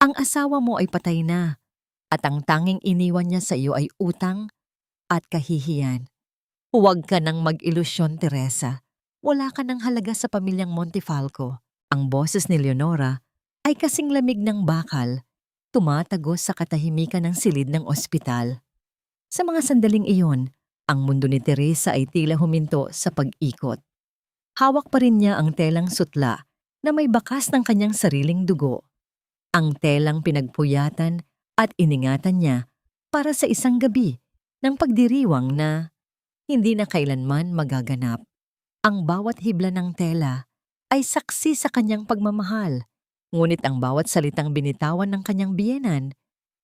Ang asawa mo ay patay na at ang tanging iniwan niya sa iyo ay utang at kahihiyan. Huwag ka nang mag-ilusyon, Teresa. Wala ka ng halaga sa pamilyang Montefalco. Ang boses ni Leonora ay kasing lamig ng bakal, tumatagos sa katahimikan ng silid ng ospital. Sa mga sandaling iyon, ang mundo ni Teresa ay tila huminto sa pag-ikot. Hawak pa rin niya ang telang sutla na may bakas ng kanyang sariling dugo. Ang telang pinagpuyatan at iningatan niya para sa isang gabi ng pagdiriwang na hindi na kailanman magaganap. Ang bawat hibla ng tela ay saksi sa kanyang pagmamahal, ngunit ang bawat salitang binitawan ng kanyang biyenan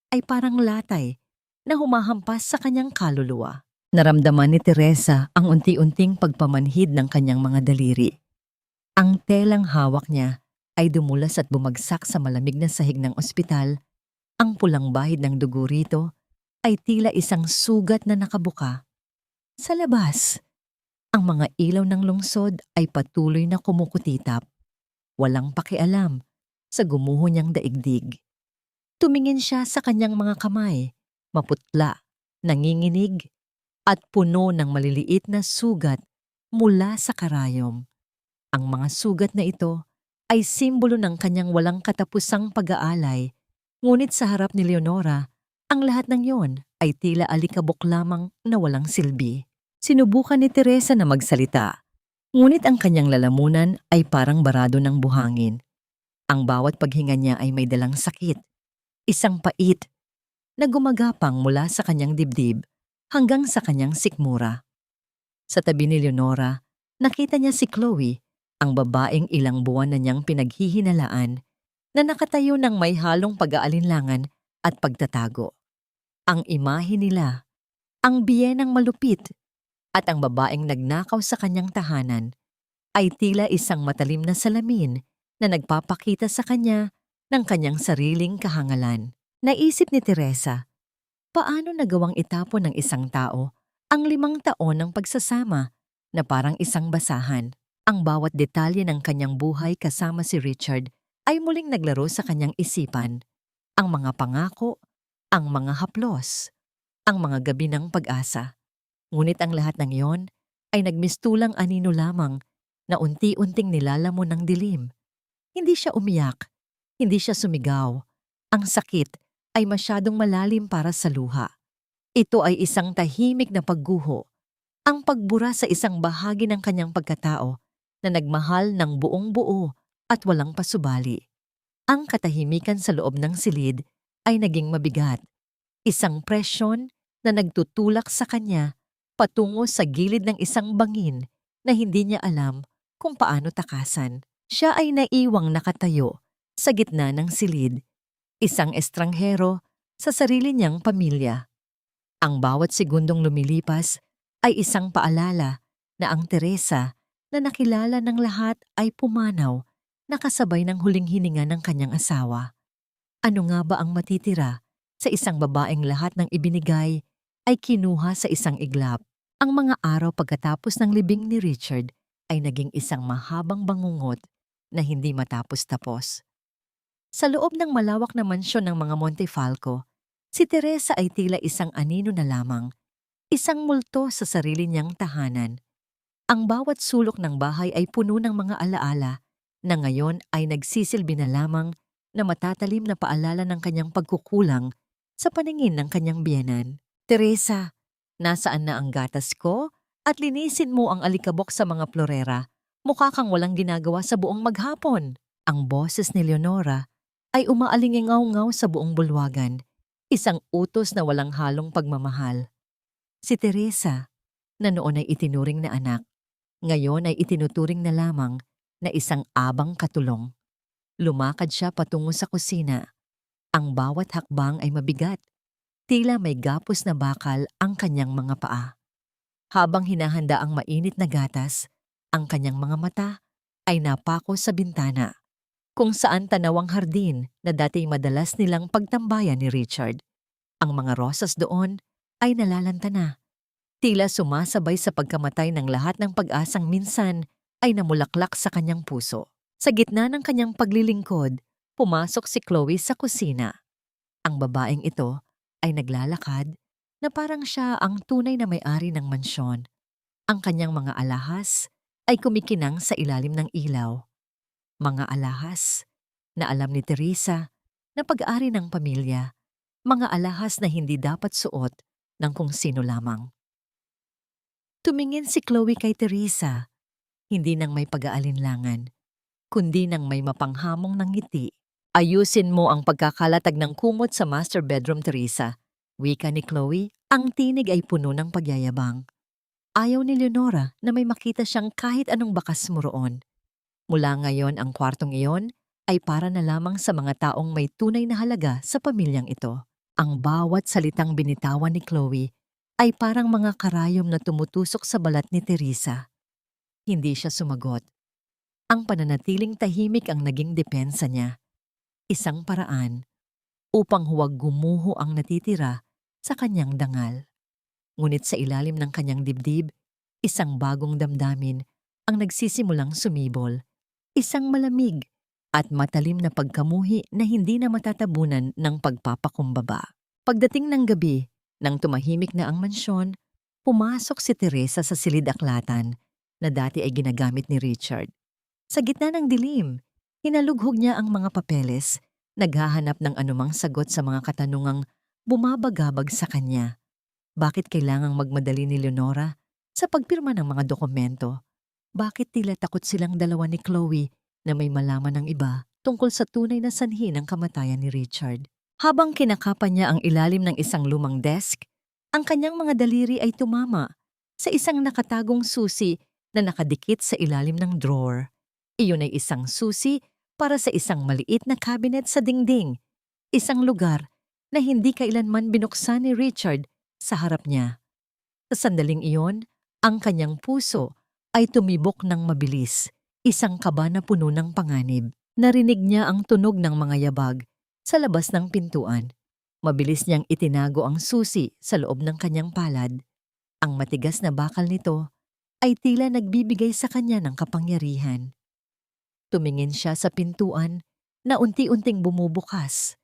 ay parang latay na humahampas sa kanyang kaluluwa. Naramdaman ni Teresa ang unti-unting pagpamanhid ng kanyang mga daliri. Ang telang hawak niya ay dumulas at bumagsak sa malamig na sahig ng ospital. Ang pulang bahid ng dugo rito ay tila isang sugat na nakabuka. Sa labas, ang mga ilaw ng lungsod ay patuloy na kumukutitap. Walang pakialam sa gumuho niyang daigdig. Tumingin siya sa kanyang mga kamay, maputla, nanginginig, at puno ng maliliit na sugat mula sa karayom. Ang mga sugat na ito ay simbolo ng kanyang walang katapusang pag-aalay, ngunit sa harap ni Leonora, ang lahat ng yon ay tila alikabok lamang na walang silbi. Sinubukan ni Teresa na magsalita, ngunit ang kanyang lalamunan ay parang barado ng buhangin. Ang bawat paghinga niya ay may dalang sakit, isang pait na gumagapang mula sa kanyang dibdib hanggang sa kanyang sikmura. Sa tabi ni Leonora, nakita niya si Chloe, ang babaeng ilang buwan na niyang pinaghihinalaan, na nakatayo ng may halong pag-aalinlangan at pagtatago. Ang imahe nila, ang biyenang malupit, at ang babaeng nagnakaw sa kanyang tahanan ay tila isang matalim na salamin na nagpapakita sa kanya ng kanyang sariling kahangalan. Naisip ni Teresa, paano nagawang itapon ng isang tao ang 5 taon ng pagsasama na parang isang basahan? Ang bawat detalye ng kanyang buhay kasama si Richard ay muling naglaro sa kanyang isipan. Ang mga pangako, ang mga haplos, ang mga gabi ng pag-asa. Ngunit ang lahat ng iyon ay nagmistulang anino lamang na unti-unting nilalamon ng dilim. Hindi siya umiyak, hindi siya sumigaw. Ang sakit ay masyadong malalim para sa luha. Ito ay isang tahimik na pagguho, ang pagbura sa isang bahagi ng kanyang pagkatao na nagmahal ng buong buo at walang pasubali. Ang katahimikan sa loob ng silid ay naging mabigat, isang presyon na nagtutulak sa kanya patungo sa gilid ng isang bangin na hindi niya alam kung paano takasan. Siya ay naiwang nakatayo sa gitna ng silid, isang estranghero sa sarili niyang pamilya. Ang bawat segundong lumilipas ay isang paalala na ang Teresa na nakilala ng lahat ay pumanaw, nakasabay ng huling hininga ng kanyang asawa. Ano nga ba ang matitira sa isang babaeng lahat ng ibinigay ay kinuha sa isang iglap? Ang mga araw pagkatapos ng libing ni Richard ay naging isang mahabang bangungot na hindi matapos-tapos. Sa loob ng malawak na mansyon ng mga Montefalco, si Teresa ay tila isang anino na lamang, isang multo sa sarili niyang tahanan. Ang bawat sulok ng bahay ay puno ng mga alaala na ngayon ay nagsisilbi na lamang na matatalim na paalala ng kanyang pagkukulang sa paningin ng kanyang biyenan. Teresa, nasaan na ang gatas ko? At linisin mo ang alikabok sa mga florera. Mukha kang walang ginagawa sa buong maghapon. Ang boses ni Leonora ay umaalingaw-ngaw sa buong bulwagan, isang utos na walang halong pagmamahal. Si Teresa, na noon ay itinuring na anak, ngayon ay itinuturing na lamang na isang abang katulong. Lumakad siya patungo sa kusina. Ang bawat hakbang ay mabigat. Tila may gapos na bakal ang kanyang mga paa. Habang hinahanda ang mainit na gatas, ang kanyang mga mata ay napako sa bintana, kung saan tanawang hardin na dati madalas nilang pagtambayan ni Richard. Ang mga rosas doon ay nalalanta na. Tila sumasabay sa pagkamatay ng lahat ng pag-asang minsan ay namulaklak sa kanyang puso. Sa gitna ng kanyang paglilingkod, pumasok si Chloe sa kusina. Ang babaeng ito ay naglalakad na parang siya ang tunay na may-ari ng mansyon. Ang kanyang mga alahas ay kumikinang sa ilalim ng ilaw. Mga alahas na alam ni Teresa na pag-ari ng pamilya, mga alahas na hindi dapat suot ng kung sino lamang. Tumingin si Chloe kay Teresa, hindi nang may pag-aalinlangan, kundi nang may mapanghamong ng ngiti. Ayusin mo ang pagkakalatag ng kumot sa master bedroom, Teresa. Wika ni Chloe, ang tinig ay puno ng pagyayabang. Ayaw ni Leonora na may makita siyang kahit anong bakas mo roon. Mula ngayon ang kwartong iyon ay para na lamang sa mga taong may tunay na halaga sa pamilyang ito. Ang bawat salitang binitawan ni Chloe ay parang mga karayom na tumutusok sa balat ni Teresa. Hindi siya sumagot. Ang pananatiling tahimik ang naging depensa niya. Isang paraan upang huwag gumuho ang natitira sa kanyang dangal. Ngunit sa ilalim ng kanyang dibdib, isang bagong damdamin ang nagsisimulang sumibol. Isang malamig at matalim na pagkamuhi na hindi na matatabunan ng pagpapakumbaba. Pagdating ng gabi, nang tumahimik na ang mansyon, pumasok si Teresa sa silid-aklatan na dati ay ginagamit ni Richard. Sa gitna ng dilim, hinalughog niya ang mga papeles, naghahanap ng anumang sagot sa mga katanungang bumabagabag sa kanya. Bakit kailangang magmadali ni Leonora sa pagpirma ng mga dokumento? Bakit tila takot silang dalawa ni Chloe na may malaman ng iba tungkol sa tunay na sanhi ng kamatayan ni Richard? Habang kinakapan niya ang ilalim ng isang lumang desk, ang kanyang mga daliri ay tumama sa isang nakatagong susi na nakadikit sa ilalim ng drawer. Iyon ay isang susi para sa isang maliit na cabinet sa dingding, isang lugar na hindi kailanman binuksan ni Richard sa harap niya. Sa sandaling iyon, ang kanyang puso ay tumibok ng mabilis, isang kaba na puno ng panganib. Narinig niya ang tunog ng mga yabag sa labas ng pintuan. Mabilis niyang itinago ang susi sa loob ng kanyang palad. Ang matigas na bakal nito ay tila nagbibigay sa kanya ng kapangyarihan. Tumingin siya sa pintuan na unti-unting bumubukas.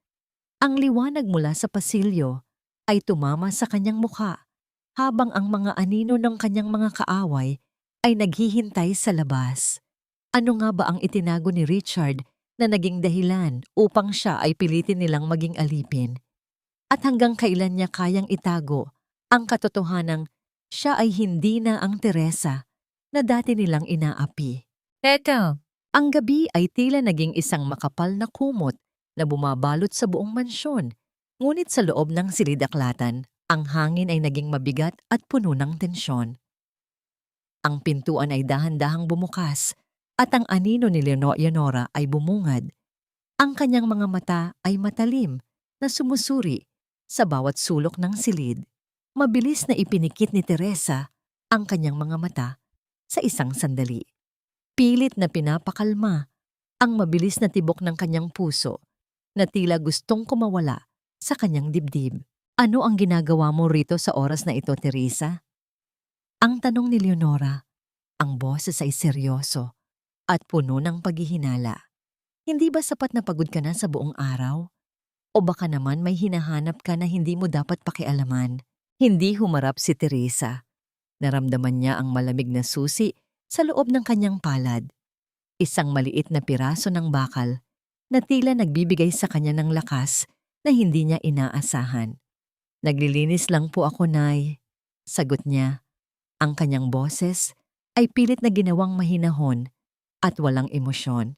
Ang liwanag mula sa pasilyo ay tumama sa kanyang mukha habang ang mga anino ng kanyang mga kaaway ay naghihintay sa labas. Ano nga ba ang itinago ni Richard na naging dahilan upang siya ay pilitin nilang maging alipin? At hanggang kailan niya kayang itago ang katotohanang siya ay hindi na ang Teresa na dati nilang inaapi? Eto, Ang gabi ay tila naging isang makapal na kumot na bumabalot sa buong mansyon. Ngunit sa loob ng silid-aklatan, ang hangin ay naging mabigat at puno ng tensyon. Ang pintuan ay dahan-dahang bumukas at ang anino ni Leonora ay bumungad. Ang kanyang mga mata ay matalim na sumusuri sa bawat sulok ng silid. Mabilis na ipinikit ni Teresa ang kanyang mga mata sa isang sandali. Pilit na pinapakalma ang mabilis na tibok ng kanyang puso na tila gustong kumawala sa kanyang dibdib. Ano ang ginagawa mo rito sa oras na ito, Teresa? Ang tanong ni Leonora, ang boses ay seryoso at puno ng paghihinala. Hindi ba sapat na pagod ka na sa buong araw? O baka naman may hinahanap ka na hindi mo dapat pakialaman? Hindi humarap si Teresa. Naramdaman niya ang malamig na susi sa loob ng kanyang palad. Isang maliit na piraso ng bakal na tila nagbibigay sa kanya ng lakas na hindi niya inaasahan. Naglilinis lang po ako, Nay. Sagot niya. Ang kanyang boses ay pilit na ginawang mahinahon at walang emosyon.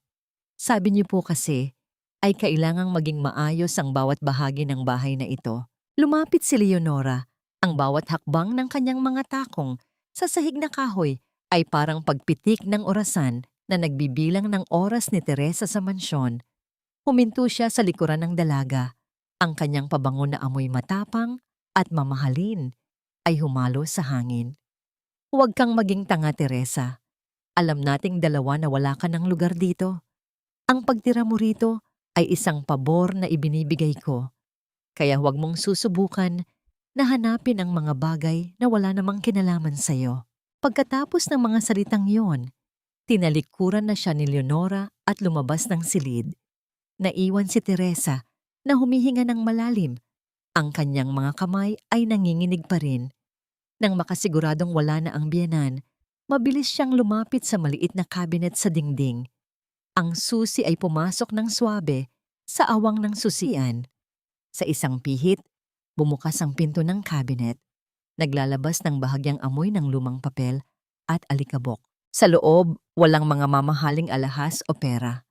Sabi niyo po kasi ay kailangang maging maayos ang bawat bahagi ng bahay na ito. Lumapit si Leonora. Ang bawat hakbang ng kanyang mga takong sa sahig na kahoy ay parang pagpitik ng orasan na nagbibilang ng oras ni Teresa sa mansyon. Huminto siya sa likuran ng dalaga. Ang kanyang pabango na amoy matapang at mamahalin ay humalo sa hangin. Huwag kang maging tanga, Teresa. Alam nating dalawa na wala ka ng lugar dito. Ang pagtira mo rito ay isang pabor na ibinibigay ko. Kaya huwag mong susubukan na hanapin ang mga bagay na wala namang kinalaman sa'yo. Pagkatapos ng mga salitang yon, tinalikuran na siya ni Leonora at lumabas ng silid. Naiwan si Teresa na humihinga ng malalim. Ang kanyang mga kamay ay nanginginig pa rin. Nang makasiguradong wala na ang biyenan, mabilis siyang lumapit sa maliit na cabinet sa dingding. Ang susi ay pumasok ng swabe sa awang ng susian. Sa isang pihit, bumukas ang pinto ng cabinet. Naglalabas ng bahagyang amoy ng lumang papel at alikabok. Sa loob, walang mga mamahaling alahas o pera.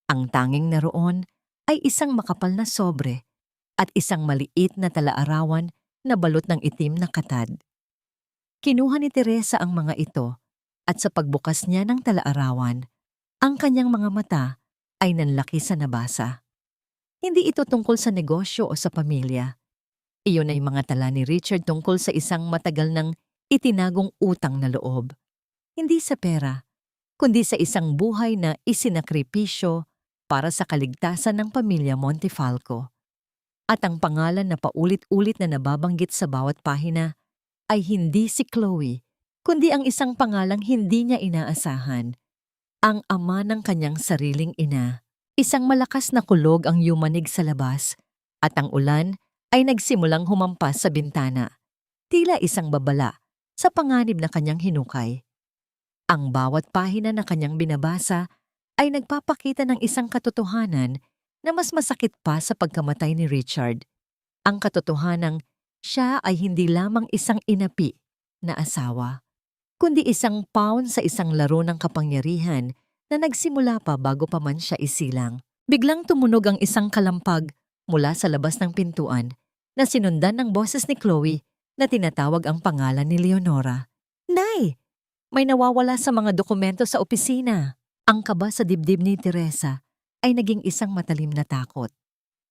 Ang tanging naroon ay isang makapal na sobre at isang maliit na talaarawan na balot ng itim na katad. Kinuha ni Teresa ang mga ito at sa pagbukas niya ng talaarawan, ang kanyang mga mata ay nanlaki sa nabasa. Hindi ito tungkol sa negosyo o sa pamilya. Iyon ay mga tala ni Richard tungkol sa isang matagal ng itinagong utang na loob. Hindi sa pera, kundi sa isang buhay na isinakripisyo para sa kaligtasan ng pamilya Montefalco. At ang pangalan na paulit-ulit na nababanggit sa bawat pahina ay hindi si Chloe, kundi ang isang pangalang hindi niya inaasahan. Ang ama ng kanyang sariling ina. Isang malakas na kulog ang yumanig sa labas at ang ulan ay nagsimulang humampas sa bintana. Tila isang babala sa panganib na kanyang hinukay. Ang bawat pahina na kanyang binabasa ay nagpapakita ng isang katotohanan na mas masakit pa sa pagkamatay ni Richard. Ang katotohanang siya ay hindi lamang isang inapi na asawa, kundi isang pawn sa isang laro ng kapangyarihan na nagsimula pa bago pa man siya isilang. Biglang tumunog ang isang kalampag mula sa labas ng pintuan na sinundan ng boses ni Chloe na tinatawag ang pangalan ni Leonora. "Nay! May nawawala sa mga dokumento sa opisina." Ang kaba sa dibdib ni Teresa ay naging isang matalim na takot.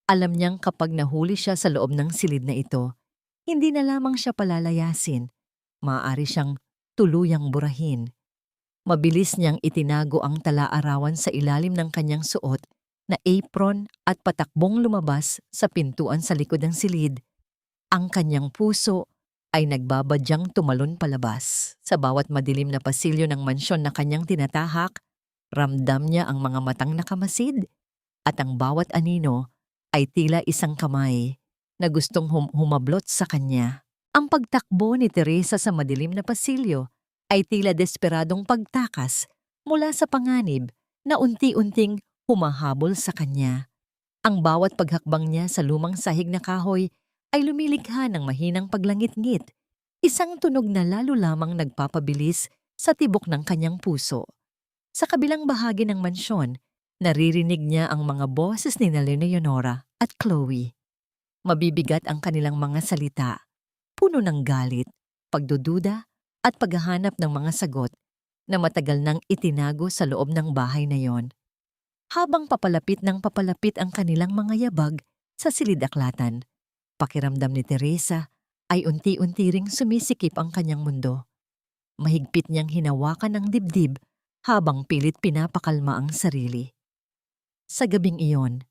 Alam niyang kapag nahuli siya sa loob ng silid na ito, hindi na lamang siya palalayasin, maaari siyang tuluyang burahin. Mabilis niyang itinago ang talaarawan sa ilalim ng kanyang suot na apron at patakbong lumabas sa pintuan sa likod ng silid. Ang kanyang puso ay nagbabadyang tumalon palabas. Sa bawat madilim na pasilyo ng mansyon na kanyang tinatahak, ramdam niya ang mga matang nakamasid at ang bawat anino ay tila isang kamay na gustong humablot sa kanya. Ang pagtakbo ni Teresa sa madilim na pasilyo ay tila desperadong pagtakas mula sa panganib na unti-unting humahabol sa kanya. Ang bawat paghakbang niya sa lumang sahig na kahoy ay lumilikha ng mahinang paglangit-ngit, isang tunog na lalo lamang nagpapabilis sa tibok ng kanyang puso. Sa kabilang bahagi ng mansyon, naririnig niya ang mga boses ni Leonora at Chloe. Mabibigat ang kanilang mga salita, puno ng galit, pagdududa at paghahanap ng mga sagot na matagal nang itinago sa loob ng bahay na yon. Habang papalapit ang kanilang mga yabag sa silid-aklatan, pakiramdam ni Teresa ay unti-unti ring sumisikip ang kanyang mundo. Mahigpit niyang hinawakan ang dibdib habang pilit pinapakalma ang sarili. Sa gabing iyon,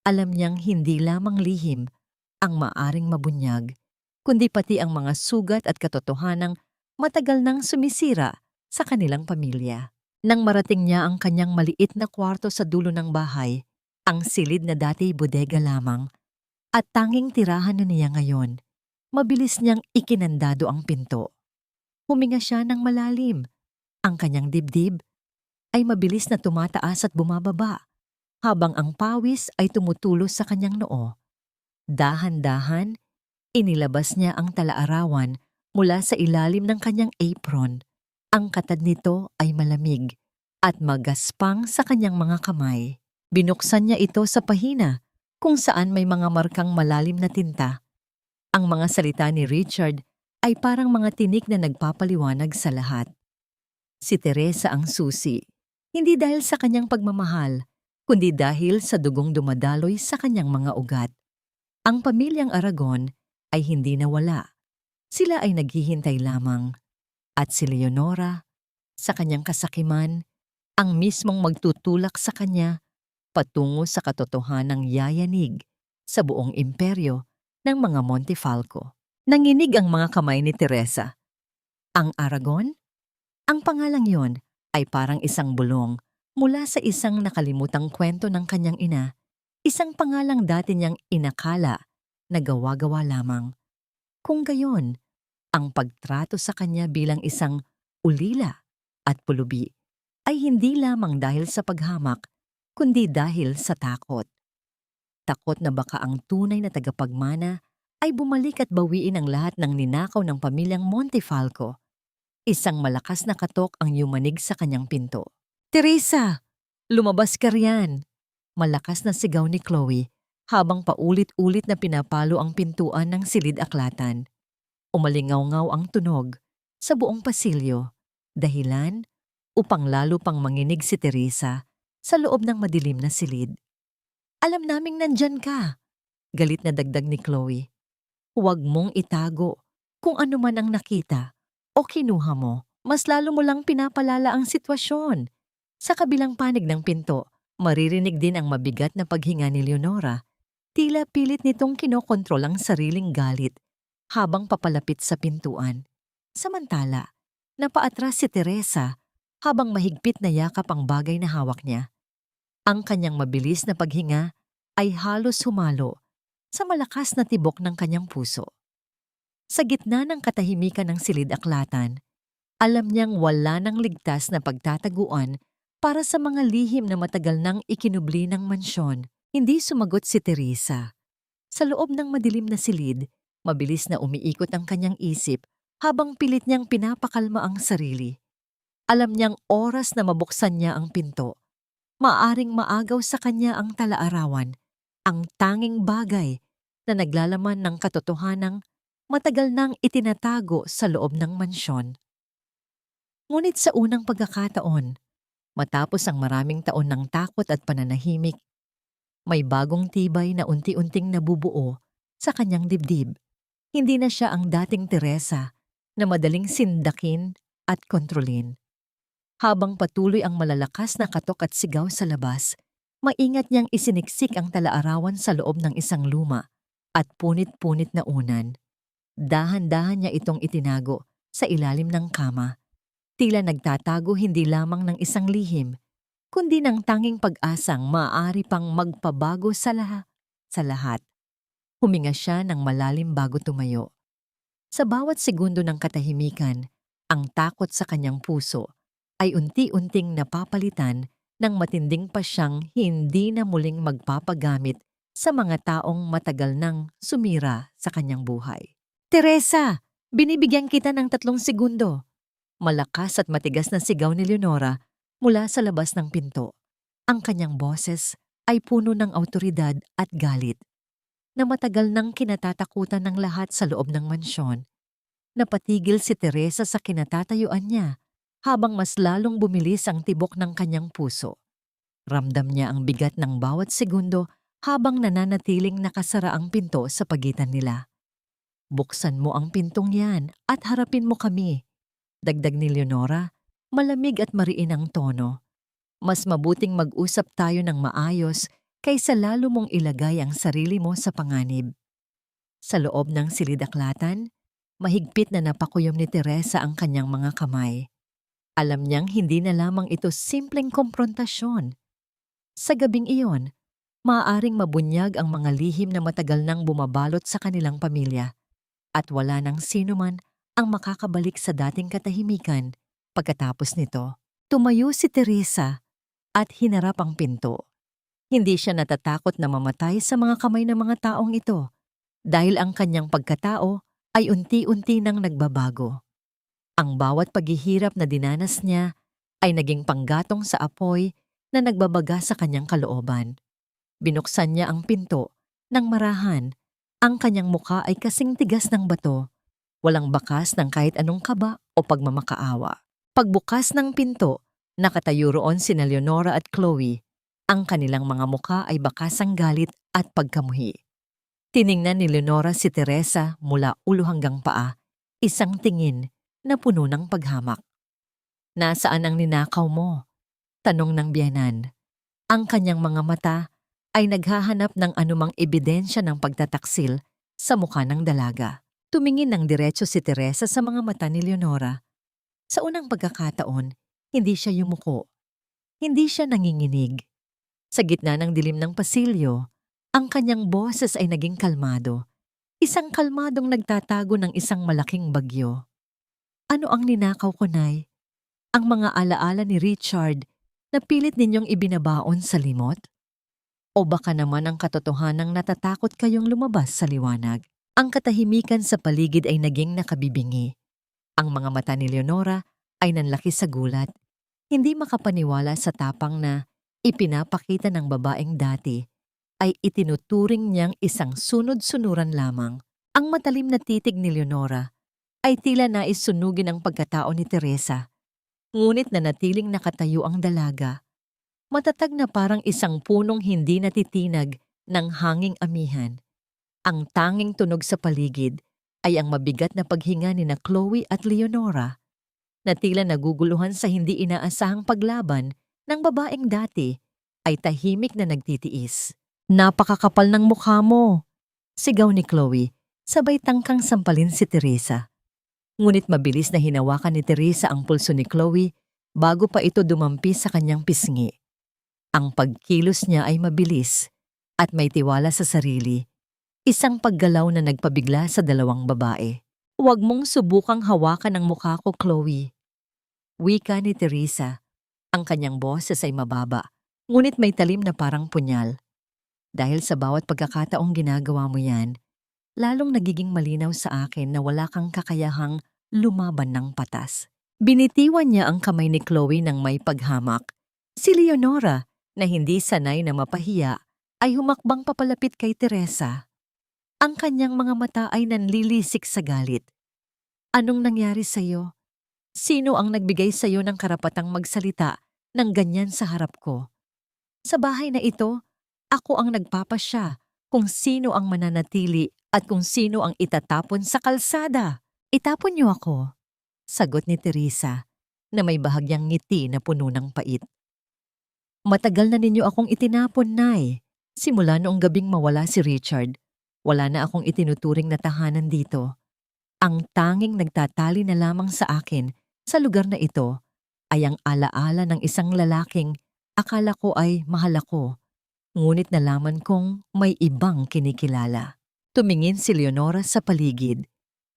alam niyang hindi lamang lihim ang maaring mabunyag, kundi pati ang mga sugat at katotohanang matagal nang sumisira sa kanilang pamilya. Nang marating niya ang kanyang maliit na kwarto sa dulo ng bahay, ang silid na dati bodega lamang, at tanging tirahan na niya ngayon, mabilis niyang ikinandado ang pinto. Huminga siya ng malalim. Ang kanyang dibdib ay mabilis na tumataas at bumababa, habang ang pawis ay tumutulos sa kanyang noo. Dahan-dahan, inilabas niya ang talaarawan mula sa ilalim ng kanyang apron. Ang katad nito ay malamig at magaspang sa kanyang mga kamay. Binuksan niya ito sa pahina kung saan may mga markang malalim na tinta. Ang mga salita ni Richard ay parang mga tinik na nagpapaliwanag sa lahat. Si Teresa ang susi, hindi dahil sa kanyang pagmamahal, kundi dahil sa dugong dumadaloy sa kanyang mga ugat. Ang pamilyang Aragon ay hindi nawala. Sila ay naghihintay lamang. At si Leonora, sa kanyang kasakiman, ang mismong magtutulak sa kanya patungo sa katotohanang yayanig sa buong imperyo ng mga Montefalco. Nanginig ang mga kamay ni Teresa. Ang Aragon? Ang pangalang yon ay parang isang bulong mula sa isang nakalimutang kwento ng kanyang ina Isang pangalang dati niyang inakala na gawa-gawa lamang. Kung gayon, ang pagtrato sa kanya bilang isang ulila at pulubi ay hindi lamang dahil sa paghamak, kundi dahil sa takot. Takot na baka ang tunay na tagapagmana ay bumalik at bawiin ang lahat ng ninakaw ng pamilyang Montefalco. Isang malakas na katok ang yumanig sa kanyang pinto. "Teresa! Lumabas ka riyan!" Malakas na sigaw ni Chloe habang paulit-ulit na pinapalo ang pintuan ng silid-aklatan. Umalingaw-ngaw ang tunog sa buong pasilyo. Dahilan upang lalo pang manginig si Teresa sa loob ng madilim na silid. "Alam naming nandyan ka!" Galit na dagdag ni Chloe. "Huwag mong itago kung ano man ang nakita o kinuha mo. Mas lalo mo lang pinapalala ang sitwasyon." Sa kabilang panig ng pinto, maririnig din ang mabigat na paghinga ni Leonora. Tila pilit nitong kinokontrol ang sariling galit habang papalapit sa pintuan. Samantala, napaatras si Teresa habang mahigpit na yakap ang bagay na hawak niya. Ang kanyang mabilis na paghinga ay halos humalo sa malakas na tibok ng kanyang puso. Sa gitna ng katahimikan ng silid-aklatan, alam niyang wala nang ligtas na pagtataguan para sa mga lihim na matagal nang ikinubli ng mansyon. Hindi sumagot si Teresa. Sa loob ng madilim na silid, mabilis na umiikot ang kanyang isip habang pilit niyang pinapakalma ang sarili. Alam niyang oras na mabuksan niya ang pinto. Maaring maagaw sa kanya ang talaarawan, ang tanging bagay na naglalaman ng katotohanang matagal nang itinatago sa loob ng mansyon. Ngunit sa unang pagkakataon, matapos ang maraming taon ng takot at pananahimik, may bagong tibay na unti-unting nabubuo sa kanyang dibdib. Hindi na siya ang dating Teresa na madaling sindakin at kontrolin. Habang patuloy ang malalakas na katok at sigaw sa labas, maingat niyang isiniksik ang talaarawan sa loob ng isang luma at punit-punit na unan. Dahan-dahan niya itong itinago sa ilalim ng kama. Tila nagtatago hindi lamang ng isang lihim, kundi ng tanging pag-asang maaari pang magpabago sa lahat. Huminga siya ng malalim bago tumayo. Sa bawat segundo ng katahimikan, ang takot sa kanyang puso ay unti-unting napapalitan ng matinding pasyang hindi na muling magpapagamit sa mga taong matagal nang sumira sa kanyang buhay. "Teresa! Binibigyan kita ng 3 segundo!" Malakas at matigas na sigaw ni Leonora mula sa labas ng pinto. Ang kanyang boses ay puno ng awtoridad at galit, na matagal nang kinatatakutan ng lahat sa loob ng mansyon. Napatigil si Teresa sa kinatatayuan niya habang mas lalong bumilis ang tibok ng kanyang puso. Ramdam niya ang bigat ng bawat segundo habang nananatiling nakasara ang pinto sa pagitan nila. "Buksan mo ang pintong yan at harapin mo kami," dagdag ni Leonora, malamig at mariin ang tono. "Mas mabuting mag-usap tayo ng maayos kaysa lalo mong ilagay ang sarili mo sa panganib." Sa loob ng silid-aklatan, mahigpit na napakuyom ni Teresa ang kanyang mga kamay. Alam niyang hindi na lamang ito simpleng komprontasyon. Sa gabing iyon, maaaring mabunyag ang mga lihim na matagal nang bumabalot sa kanilang pamilya at wala nang sino man ang makakabalik sa dating katahimikan. Pagkatapos nito, tumayo si Teresa at hinarap ang pinto. Hindi siya natatakot na mamatay sa mga kamay ng mga taong ito dahil ang kanyang pagkatao ay unti-unti nang nagbabago. Ang bawat paghihirap na dinanas niya ay naging panggatong sa apoy na nagbabaga sa kanyang kalooban. Binuksan niya ang pinto nang marahan. Ang kanyang mukha ay kasing tigas ng bato, walang bakas ng kahit anong kaba o pagmamakaawa. Pagbukas ng pinto, nakatayo roon sina Leonora at Chloe. Ang kanilang mga mukha ay bakasang galit at pagkamuhi. Tiningnan ni Leonora si Teresa mula ulo hanggang paa, isang tingin na puno ng paghamak. "Nasaan ang ninakaw mo?" tanong ng biyenan. Ang kanyang mga mata ay naghahanap ng anumang ebidensya ng pagtataksil sa mukha ng dalaga. Tumingin ng diretso si Teresa sa mga mata ni Leonora. Sa unang pagkakataon, hindi siya yumuko. Hindi siya nanginginig. Sa gitna ng dilim ng pasilyo, Ang kanyang boses ay naging kalmado. Isang kalmadong nagtatago ng isang malaking bagyo. Ano ang ninakaw ko, Nay? Ang mga alaala ni Richard na pilit ninyong ibinabaon sa limot? O baka naman ang katotohanang natatakot kayong lumabas sa liwanag? Ang katahimikan sa paligid ay naging nakabibingi. Ang mga mata ni Leonora ay nanlaki sa gulat. Hindi makapaniwala sa tapang na ipinapakita ng babaeng dati ay itinuturing niyang isang sunod-sunuran lamang. Ang matalim na titig ni Leonora ay tila nais sunugin ang pagkatao ni Teresa. Ngunit nanatiling nakatayo ang dalaga. Matatag na parang isang punong hindi natitinag ng hanging amihan. Ang tanging tunog sa paligid ay ang mabigat na paghinga ni na Chloe at Leonora na tila naguguluhan sa hindi inaasahang paglaban ng babaeng dati ay tahimik na nagtitiis. Napakakapal ng mukha mo, sigaw ni Chloe, sabay tangkang sampalin si Teresa. Ngunit mabilis na hinawakan ni Teresa ang pulso ni Chloe bago pa ito dumampi sa kanyang pisngi. Ang pagkilos niya ay mabilis at may tiwala sa sarili. Isang paggalaw na nagpabigla sa dalawang babae. Huwag mong subukang hawakan ang mukha ko, Chloe. Wika ni Teresa. Ang kanyang boses ay mababa, ngunit may talim na parang punyal. Dahil sa bawat pagkakataong ginagawa mo yan, lalong nagiging malinaw sa akin na wala kang kakayahang lumaban ng patas. Binitiwan niya ang kamay ni Chloe ng may paghamak. Si Leonora, na hindi sanay na mapahiya, ay humakbang papalapit kay Teresa. Ang kanyang mga mata ay nanlilisik sa galit. Anong nangyari sa'yo? Sino ang nagbigay sa'yo ng karapatang magsalita ng ganyan sa harap ko? Sa bahay na ito, ako ang nagpapasya kung sino ang mananatili at kung sino ang itatapon sa kalsada. Itapon niyo ako, sagot ni Teresa, na may bahagyang ngiti na puno ng pait. Matagal na ninyo akong itinapon, Nay. Simula noong gabing mawala si Richard, wala na akong itinuturing na tahanan dito. Ang tanging nagtatali na lamang sa akin sa lugar na ito ay ang alaala ng isang lalaking akala ko ay mahal ako, ngunit nalaman kong may ibang kinikilala. Tumingin si Leonora sa paligid.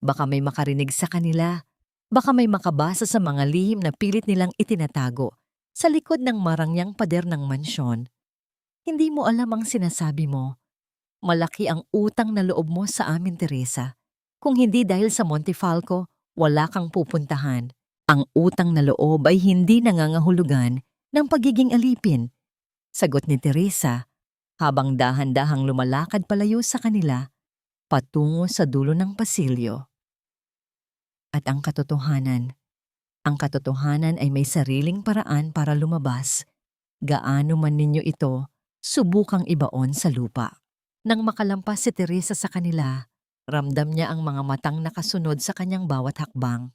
Baka may makarinig sa kanila. Baka may makabasa sa mga lihim na pilit nilang itinatago sa likod ng marangyang pader ng mansyon. Hindi mo alam ang sinasabi mo. Malaki ang utang na loob mo sa amin, Teresa. Kung hindi dahil sa Montefalco, wala kang pupuntahan. Ang utang na loob ay hindi nangangahulugan ng pagiging alipin, sagot ni Teresa habang dahan-dahang lumalakad palayo sa kanila patungo sa dulo ng pasilyo. At ang katotohanan ay may sariling paraan para lumabas. Gaano man ninyo ito, subukang ibaon sa lupa. Nang makalampas si Teresa sa kanila, ramdam niya ang mga matang nakasunod sa kanyang bawat hakbang.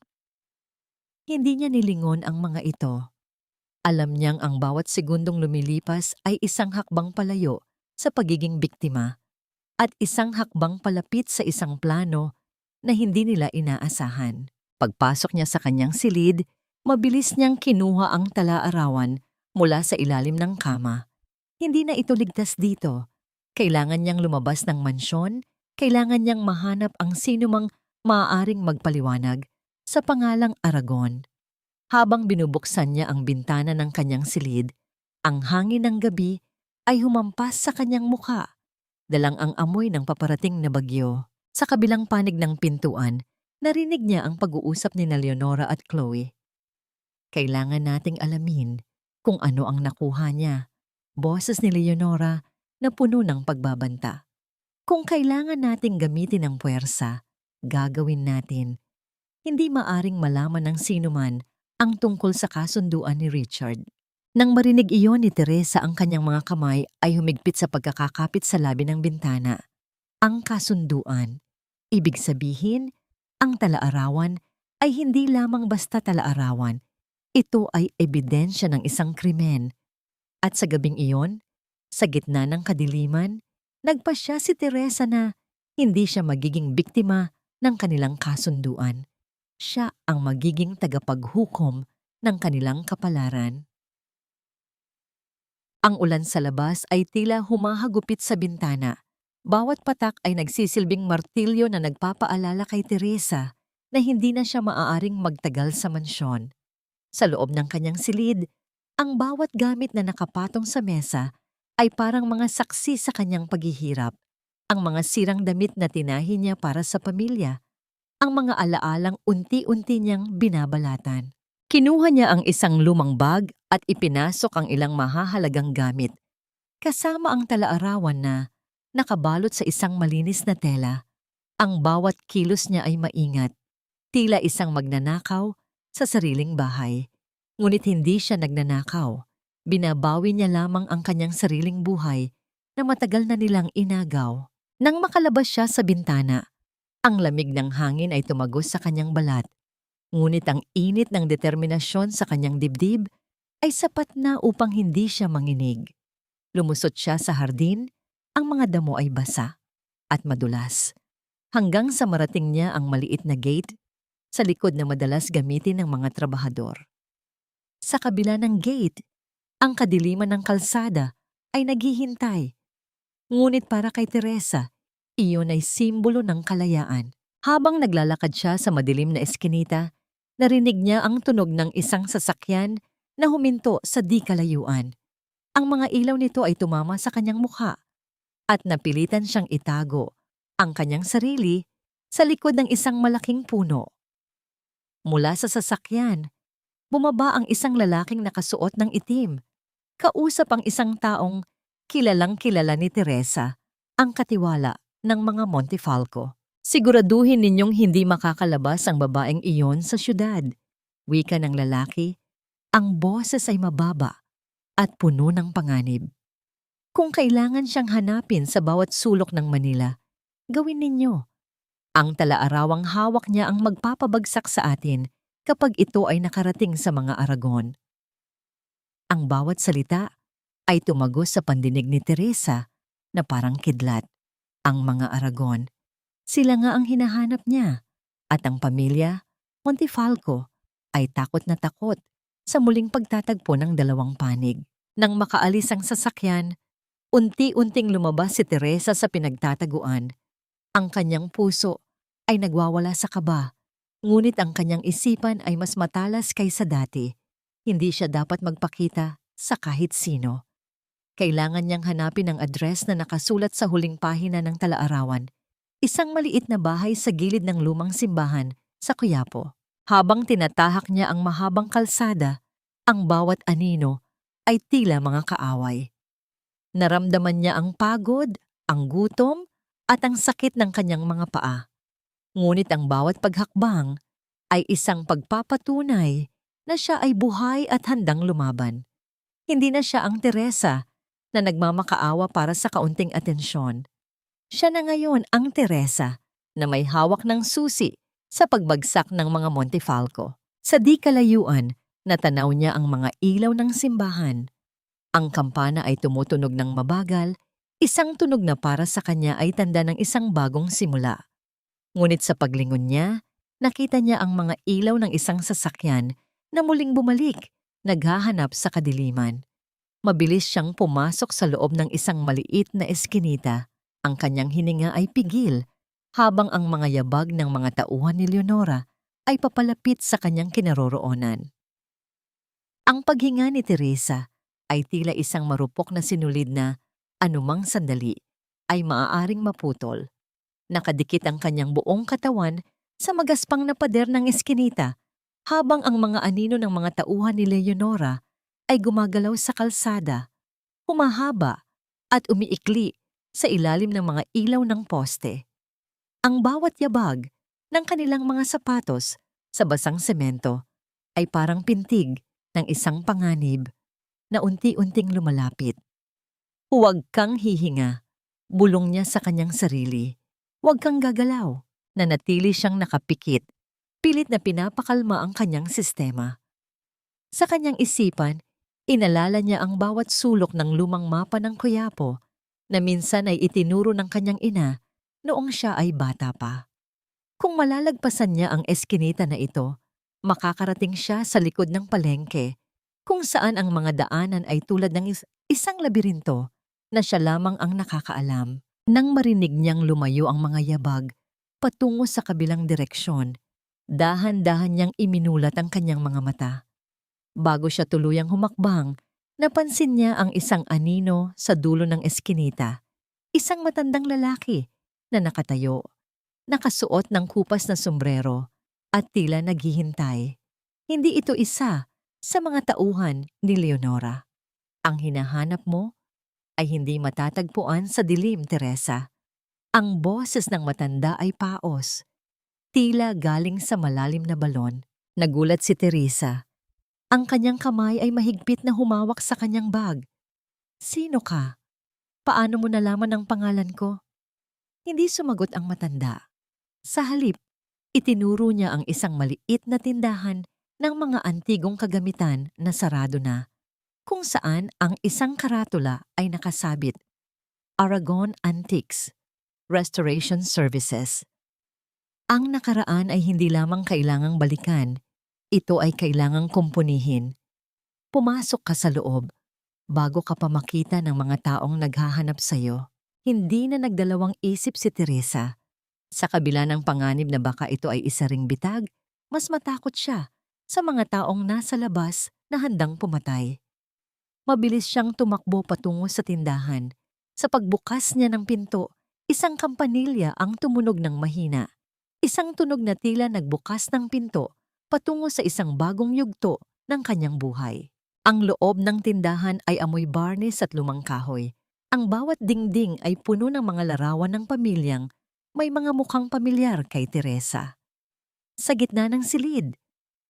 Hindi niya nilingon ang mga ito. Alam niyang ang bawat segundong lumilipas ay isang hakbang palayo sa pagiging biktima at isang hakbang palapit sa isang plano na hindi nila inaasahan. Pagpasok niya sa kanyang silid, mabilis niyang kinuha ang tala-arawan mula sa ilalim ng kama. Hindi na ito ligtas dito. Kailangan niyang lumabas ng mansyon, kailangan niyang mahanap ang sinumang maaaring magpaliwanag sa pangalang Aragon. Habang binubuksan niya ang bintana ng kanyang silid, ang hangin ng gabi ay humampas sa kanyang mukha, dalang ang amoy ng paparating na bagyo. Sa kabilang panig ng pintuan, narinig niya ang pag-uusap ni Leonora at Chloe. Kailangan nating alamin kung ano ang nakuha niya. Boses ni Leonora na puno ng pagbabanta. Kung kailangan nating gamitin ang puwersa, gagawin natin. Hindi maaring malaman ng sinuman ang tungkol sa kasunduan ni Richard. Nang marinig iyon ni Teresa, ang kanyang mga kamay ay humigpit sa pagkakakapit sa labi ng bintana. Ang kasunduan. Ibig sabihin, ang tala-arawan ay hindi lamang basta tala-arawan. Ito ay ebidensya ng isang krimen. At sa gabing iyon, sa gitna ng kadiliman, nagpasya si Teresa na hindi siya magiging biktima ng kanilang kasunduan. Siya ang magiging tagapaghukom ng kanilang kapalaran. Ang ulan sa labas ay tila humahagupit sa bintana. Bawat patak ay nagsisilbing martilyo na nagpapaalala kay Teresa na hindi na siya maaaring magtagal sa mansyon. Sa loob ng kanyang silid, ang bawat gamit na nakapatong sa mesa ay parang mga saksi sa kanyang paghihirap. Ang mga sirang damit na tinahi niya para sa pamilya, ang mga alaalang unti-unti niyang binabalatan. Kinuha niya ang isang lumang bag at ipinasok ang ilang mahahalagang gamit, kasama ang talaarawan na nakabalot sa isang malinis na tela. Ang bawat kilos niya ay maingat, tila isang magnanakaw sa sariling bahay. Ngunit hindi siya nagnanakaw. Binabawi niya lamang ang kanyang sariling buhay na matagal na nilang inagaw. Nang makalabas siya sa bintana, ang lamig ng hangin ay tumagos sa kanyang balat. Ngunit ang init ng determinasyon sa kanyang dibdib ay sapat na upang hindi siya manginig. Lumusot siya sa hardin, ang mga damo ay basa at madulas. Hanggang sa marating niya ang maliit na gate sa likod na madalas gamitin ng mga trabahador. Sa kabila ng gate, ang kadiliman ng kalsada ay naghihintay. Ngunit para kay Teresa, iyon ay simbolo ng kalayaan. Habang naglalakad siya sa madilim na eskinita, narinig niya ang tunog ng isang sasakyan na huminto sa di kalayuan. Ang mga ilaw nito ay tumama sa kanyang mukha at napilitan siyang itago ang kanyang sarili sa likod ng isang malaking puno. Mula sa sasakyan, bumaba ang isang lalaking nakasuot ng itim. Kausap ang isang taong kilalang-kilala ni Teresa, ang katiwala ng mga Montefalco. Siguraduhin ninyong hindi makakalabas ang babaeng iyon sa syudad. Wika ng lalaki, ang boses ay mababa at puno ng panganib. Kung kailangan siyang hanapin sa bawat sulok ng Manila, gawin ninyo. Ang talaarawang hawak niya ang magpapabagsak sa atin kapag ito ay nakarating sa mga Aragon. Ang bawat salita ay tumagos sa pandinig ni Teresa na parang kidlat. Ang mga Aragon, sila nga ang hinahanap niya, at ang pamilya, Montefalco, ay takot na takot sa muling pagtatagpo ng dalawang panig. Nang makaalis ang sasakyan, unti-unting lumabas si Teresa sa pinagtataguan. Ang kanyang puso ay nagwawala sa kaba, ngunit ang kanyang isipan ay mas matalas kaysa dati. Hindi siya dapat magpakita sa kahit sino. Kailangan niyang hanapin ang address na nakasulat sa huling pahina ng talaarawan, isang maliit na bahay sa gilid ng lumang simbahan sa Quiapo. Habang tinatahak niya ang mahabang kalsada, ang bawat anino ay tila mga kaaway. Naramdaman niya ang pagod, ang gutom, at ang sakit ng kanyang mga paa. Ngunit ang bawat paghakbang ay isang pagpapatunay na siya ay buhay at handang lumaban. Hindi na siya ang Teresa na nagmamakaawa para sa kaunting atensyon. Siya na ngayon ang Teresa na may hawak ng susi sa pagbagsak ng mga Montefalco. Sa di kalayuan, natanaw niya ang mga ilaw ng simbahan. Ang kampana ay tumutunog ng mabagal, isang tunog na para sa kanya ay tanda ng isang bagong simula. Ngunit sa paglingon niya, nakita niya ang mga ilaw ng isang sasakyan na muling bumalik, naghahanap sa kadiliman. Mabilis siyang pumasok sa loob ng isang maliit na eskinita. Ang kanyang hininga ay pigil, habang ang mga yabag ng mga tauhan ni Leonora ay papalapit sa kanyang kinaroroonan. Ang paghinga ni Teresa ay tila isang marupok na sinulid na anumang sandali ay maaaring maputol. Nakadikit ang kanyang buong katawan sa magaspang na pader ng eskinita, habang ang mga anino ng mga tauhan ni Leonora ay gumagalaw sa kalsada, humahaba at umiikli sa ilalim ng mga ilaw ng poste. Ang bawat yabag ng kanilang mga sapatos sa basang semento ay parang pintig ng isang panganib na unti-unting lumalapit. Huwag kang hihinga, bulong niya sa kanyang sarili. Huwag kang gagalaw. Nanatili siyang nakapikit, pilit na pinapakalma ang kanyang sistema. Sa kanyang isipan, inalala niya ang bawat sulok ng lumang mapa ng Quiapo na minsan ay itinuro ng kanyang ina noong siya ay bata pa. Kung malalagpasan niya ang eskinita na ito, makakarating siya sa likod ng palengke kung saan ang mga daanan ay tulad ng isang labirinto na siya lamang ang nakakaalam. Nang marinig niyang lumayo ang mga yabag patungo sa kabilang direksyon, dahan-dahan niyang iminulat ang kanyang mga mata. Bago siya tuluyang humakbang, napansin niya ang isang anino sa dulo ng eskinita. Isang matandang lalaki na nakatayo, nakasuot ng kupas na sombrero at tila naghihintay. Hindi ito isa sa mga tauhan ni Leonora. Ang hinahanap mo ay hindi matatagpuan sa dilim, Teresa. Ang boses ng matanda ay paos, tila galing sa malalim na balon. Nagulat si Teresa. Ang kanyang kamay ay mahigpit na humawak sa kanyang bag. Sino ka? Paano mo nalaman ang pangalan ko? Hindi sumagot ang matanda. Sa halip, itinuro niya ang isang maliit na tindahan ng mga antigong kagamitan na sarado na, kung saan ang isang karatula ay nakasabit, Aragon Antiques, Restoration Services. Ang nakaraan ay hindi lamang kailangang balikan, ito ay kailangang kumpunihin. Pumasok ka sa loob, bago ka pa makita ng mga taong naghahanap sa'yo. Hindi na nagdalawang isip si Teresa. Sa kabila ng panganib na baka ito ay isa ring bitag, mas matakot siya sa mga taong nasa labas na handang pumatay. Mabilis siyang tumakbo patungo sa tindahan. Sa pagbukas niya ng pinto, isang kampanilya ang tumunog ng mahina. Isang tunog na tila nagbukas ng pinto patungo sa isang bagong yugto ng kanyang buhay. Ang loob ng tindahan ay amoy barnis at lumang kahoy. Ang bawat dingding ay puno ng mga larawan ng pamilyang may mga mukhang pamilyar kay Teresa. Sa gitna ng silid,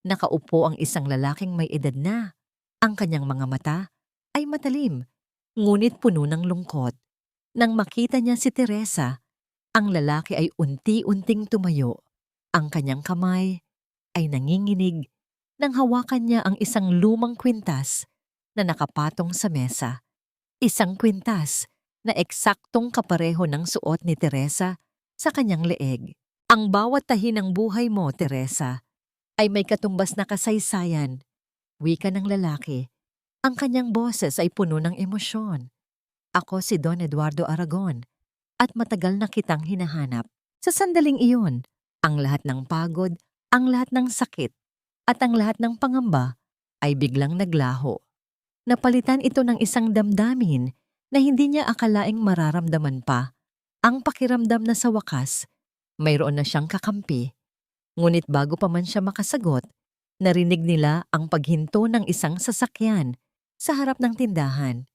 nakaupo ang isang lalaking may edad na. Ang kanyang mga mata ay matalim, ngunit puno ng lungkot. Nang makita niya si Teresa, ang lalaki ay unti-unting tumayo. Ang kanyang kamay ay nanginginig nang hawakan niya ang isang lumang kwintas na nakapatong sa mesa. Isang kwintas na eksaktong kapareho ng suot ni Teresa sa kanyang leeg. Ang bawat tahi ng buhay mo, Teresa, ay may katumbas na kasaysayan. Wika ng lalaki. Ang kanyang boses ay puno ng emosyon. Ako si Don Eduardo Aragon at matagal na kitang hinahanap. Sa sandaling iyon, ang lahat ng pagod, ang lahat ng sakit, at ang lahat ng pangamba ay biglang naglaho. Napalitan ito ng isang damdamin na hindi niya akalaing mararamdaman pa. Ang pakiramdam na sa wakas, mayroon na siyang kakampi. Ngunit bago pa man siya makasagot, narinig nila ang paghinto ng isang sasakyan sa harap ng tindahan.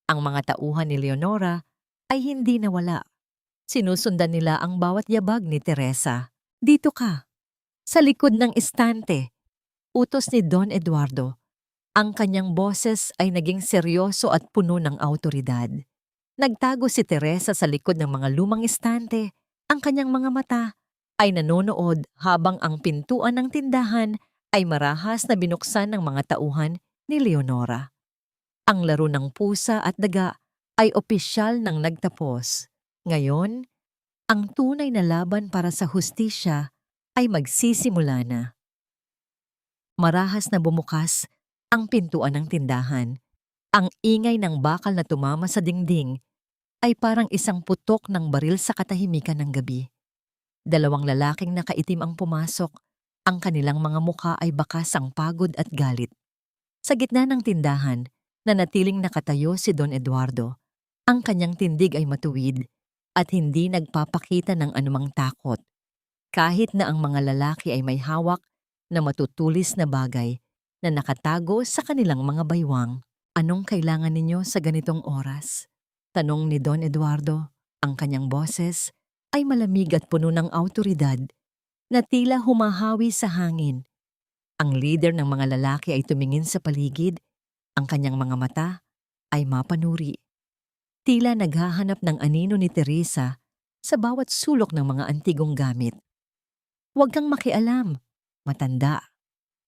Ang mga tauhan ni Leonora ay hindi nawala. Sinusundan nila ang bawat yabag ni Teresa. Dito ka, sa likod ng estante. Utos ni Don Eduardo. Ang kanyang boses ay naging seryoso at puno ng awtoridad. Nagtago si Teresa sa likod ng mga lumang estante. Ang kanyang mga mata ay nanonood habang ang pintuan ng tindahan ay marahas na binuksan ng mga tauhan ni Leonora. Ang laro ng pusa at daga ay opisyal nang nagtapos. Ngayon, ang tunay na laban para sa hustisya ay magsisimula na. Marahas na bumukas ang pintuan ng tindahan. Ang ingay ng bakal na tumama sa dingding ay parang isang putok ng baril sa katahimikan ng gabi. Dalawang lalaking nakaitim ang pumasok. Ang kanilang mga mukha ay bakas ang pagod at galit. Sa gitna ng tindahan, nanatiling nakatayo si Don Eduardo. Ang kanyang tindig ay matuwid at hindi nagpapakita ng anumang takot. Kahit na ang mga lalaki ay may hawak na matutulis na bagay na nakatago sa kanilang mga baywang. Anong kailangan ninyo sa ganitong oras? Tanong ni Don Eduardo. Ang kanyang boses ay malamig at puno ng awtoridad na tila humahawi sa hangin. Ang leader ng mga lalaki ay tumingin sa paligid. Ang kanyang mga mata ay mapanuri. Tila naghahanap ng anino ni Teresa sa bawat sulok ng mga antigong gamit. Huwag kang makialam, matanda.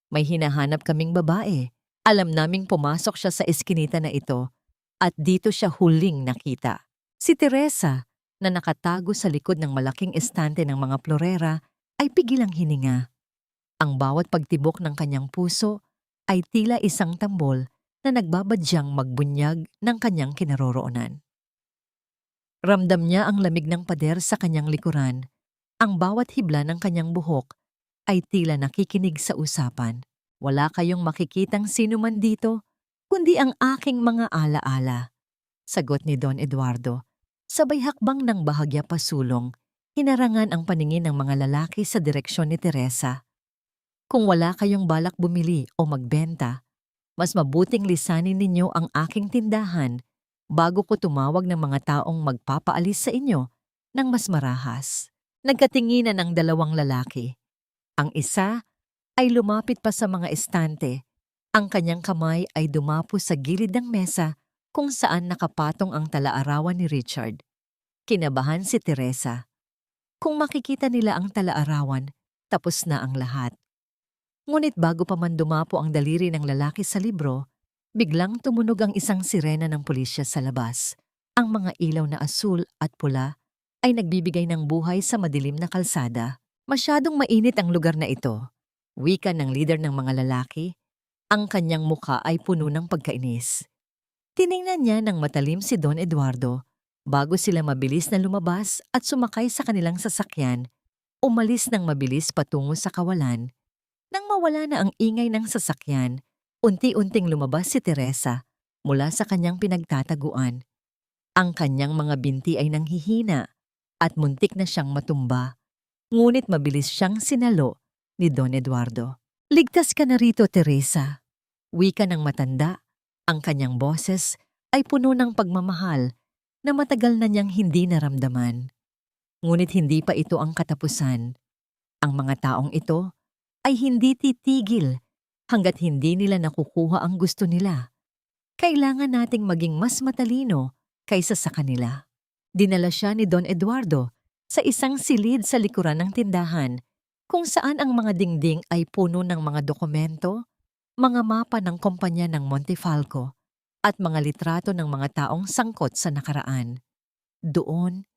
May hinahanap kaming babae. Alam naming pumasok siya sa eskinita na ito at dito siya huling nakita. Si Teresa, na nakatago sa likod ng malaking estante ng mga florera, ay pigilang hininga. Ang bawat pagtibok ng kanyang puso ay tila isang tambol na nagbabadyang magbunyag ng kanyang kinaroroonan. Ramdam niya ang lamig ng pader sa kanyang likuran. Ang bawat hibla ng kanyang buhok ay tila nakikinig sa usapan. Wala kayong makikitang sino man dito, kundi ang aking mga alaala, sagot ni Don Eduardo. Sabay hakbang ng bahagya pasulong, hinarangan ang paningin ng mga lalaki sa direksyon ni Teresa. Kung wala kayong balak bumili o magbenta, mas mabuting lisanin ninyo ang aking tindahan bago ko tumawag ng mga taong magpapaalis sa inyo ng mas marahas. Nagkatinginan ang dalawang lalaki. Ang isa ay lumapit pa sa mga estante. Ang kanyang kamay ay dumapo sa gilid ng mesa kung saan nakapatong ang talaarawan ni Richard. Kinabahan si Teresa. Kung makikita nila ang talaarawan, tapos na ang lahat. Ngunit bago pa man dumapo ang daliri ng lalaki sa libro, biglang tumunog ang isang sirena ng pulisya sa labas. Ang mga ilaw na asul at pula ay nagbibigay ng buhay sa madilim na kalsada. Masyadong mainit ang lugar na ito. Wika ng lider ng mga lalaki. Ang kanyang muka ay puno ng pagkainis. Tiningnan niya ng matalim si Don Eduardo. Bago sila mabilis na lumabas at sumakay sa kanilang sasakyan, umalis ng mabilis patungo sa kawalan. Nang mawala na ang ingay ng sasakyan, unti-unting lumabas si Teresa mula sa kanyang pinagtataguan. Ang kanyang mga binti ay nanghihina at muntik na siyang matumba. Ngunit mabilis siyang sinalo ni Don Eduardo. Ligtas ka na rito, Teresa. Wika ng matanda, ang kanyang boses ay puno ng pagmamahal na matagal na niyang hindi naramdaman. Ngunit hindi pa ito ang katapusan. Ang mga taong ito ay hindi titigil hanggat hindi nila nakukuha ang gusto nila. Kailangan nating maging mas matalino kaysa sa kanila. Dinala siya ni Don Eduardo sa isang silid sa likuran ng tindahan kung saan ang mga dingding ay puno ng mga dokumento, mga mapa ng kumpanya ng Montefalco at mga litrato ng mga taong sangkot sa nakaraan. Doon,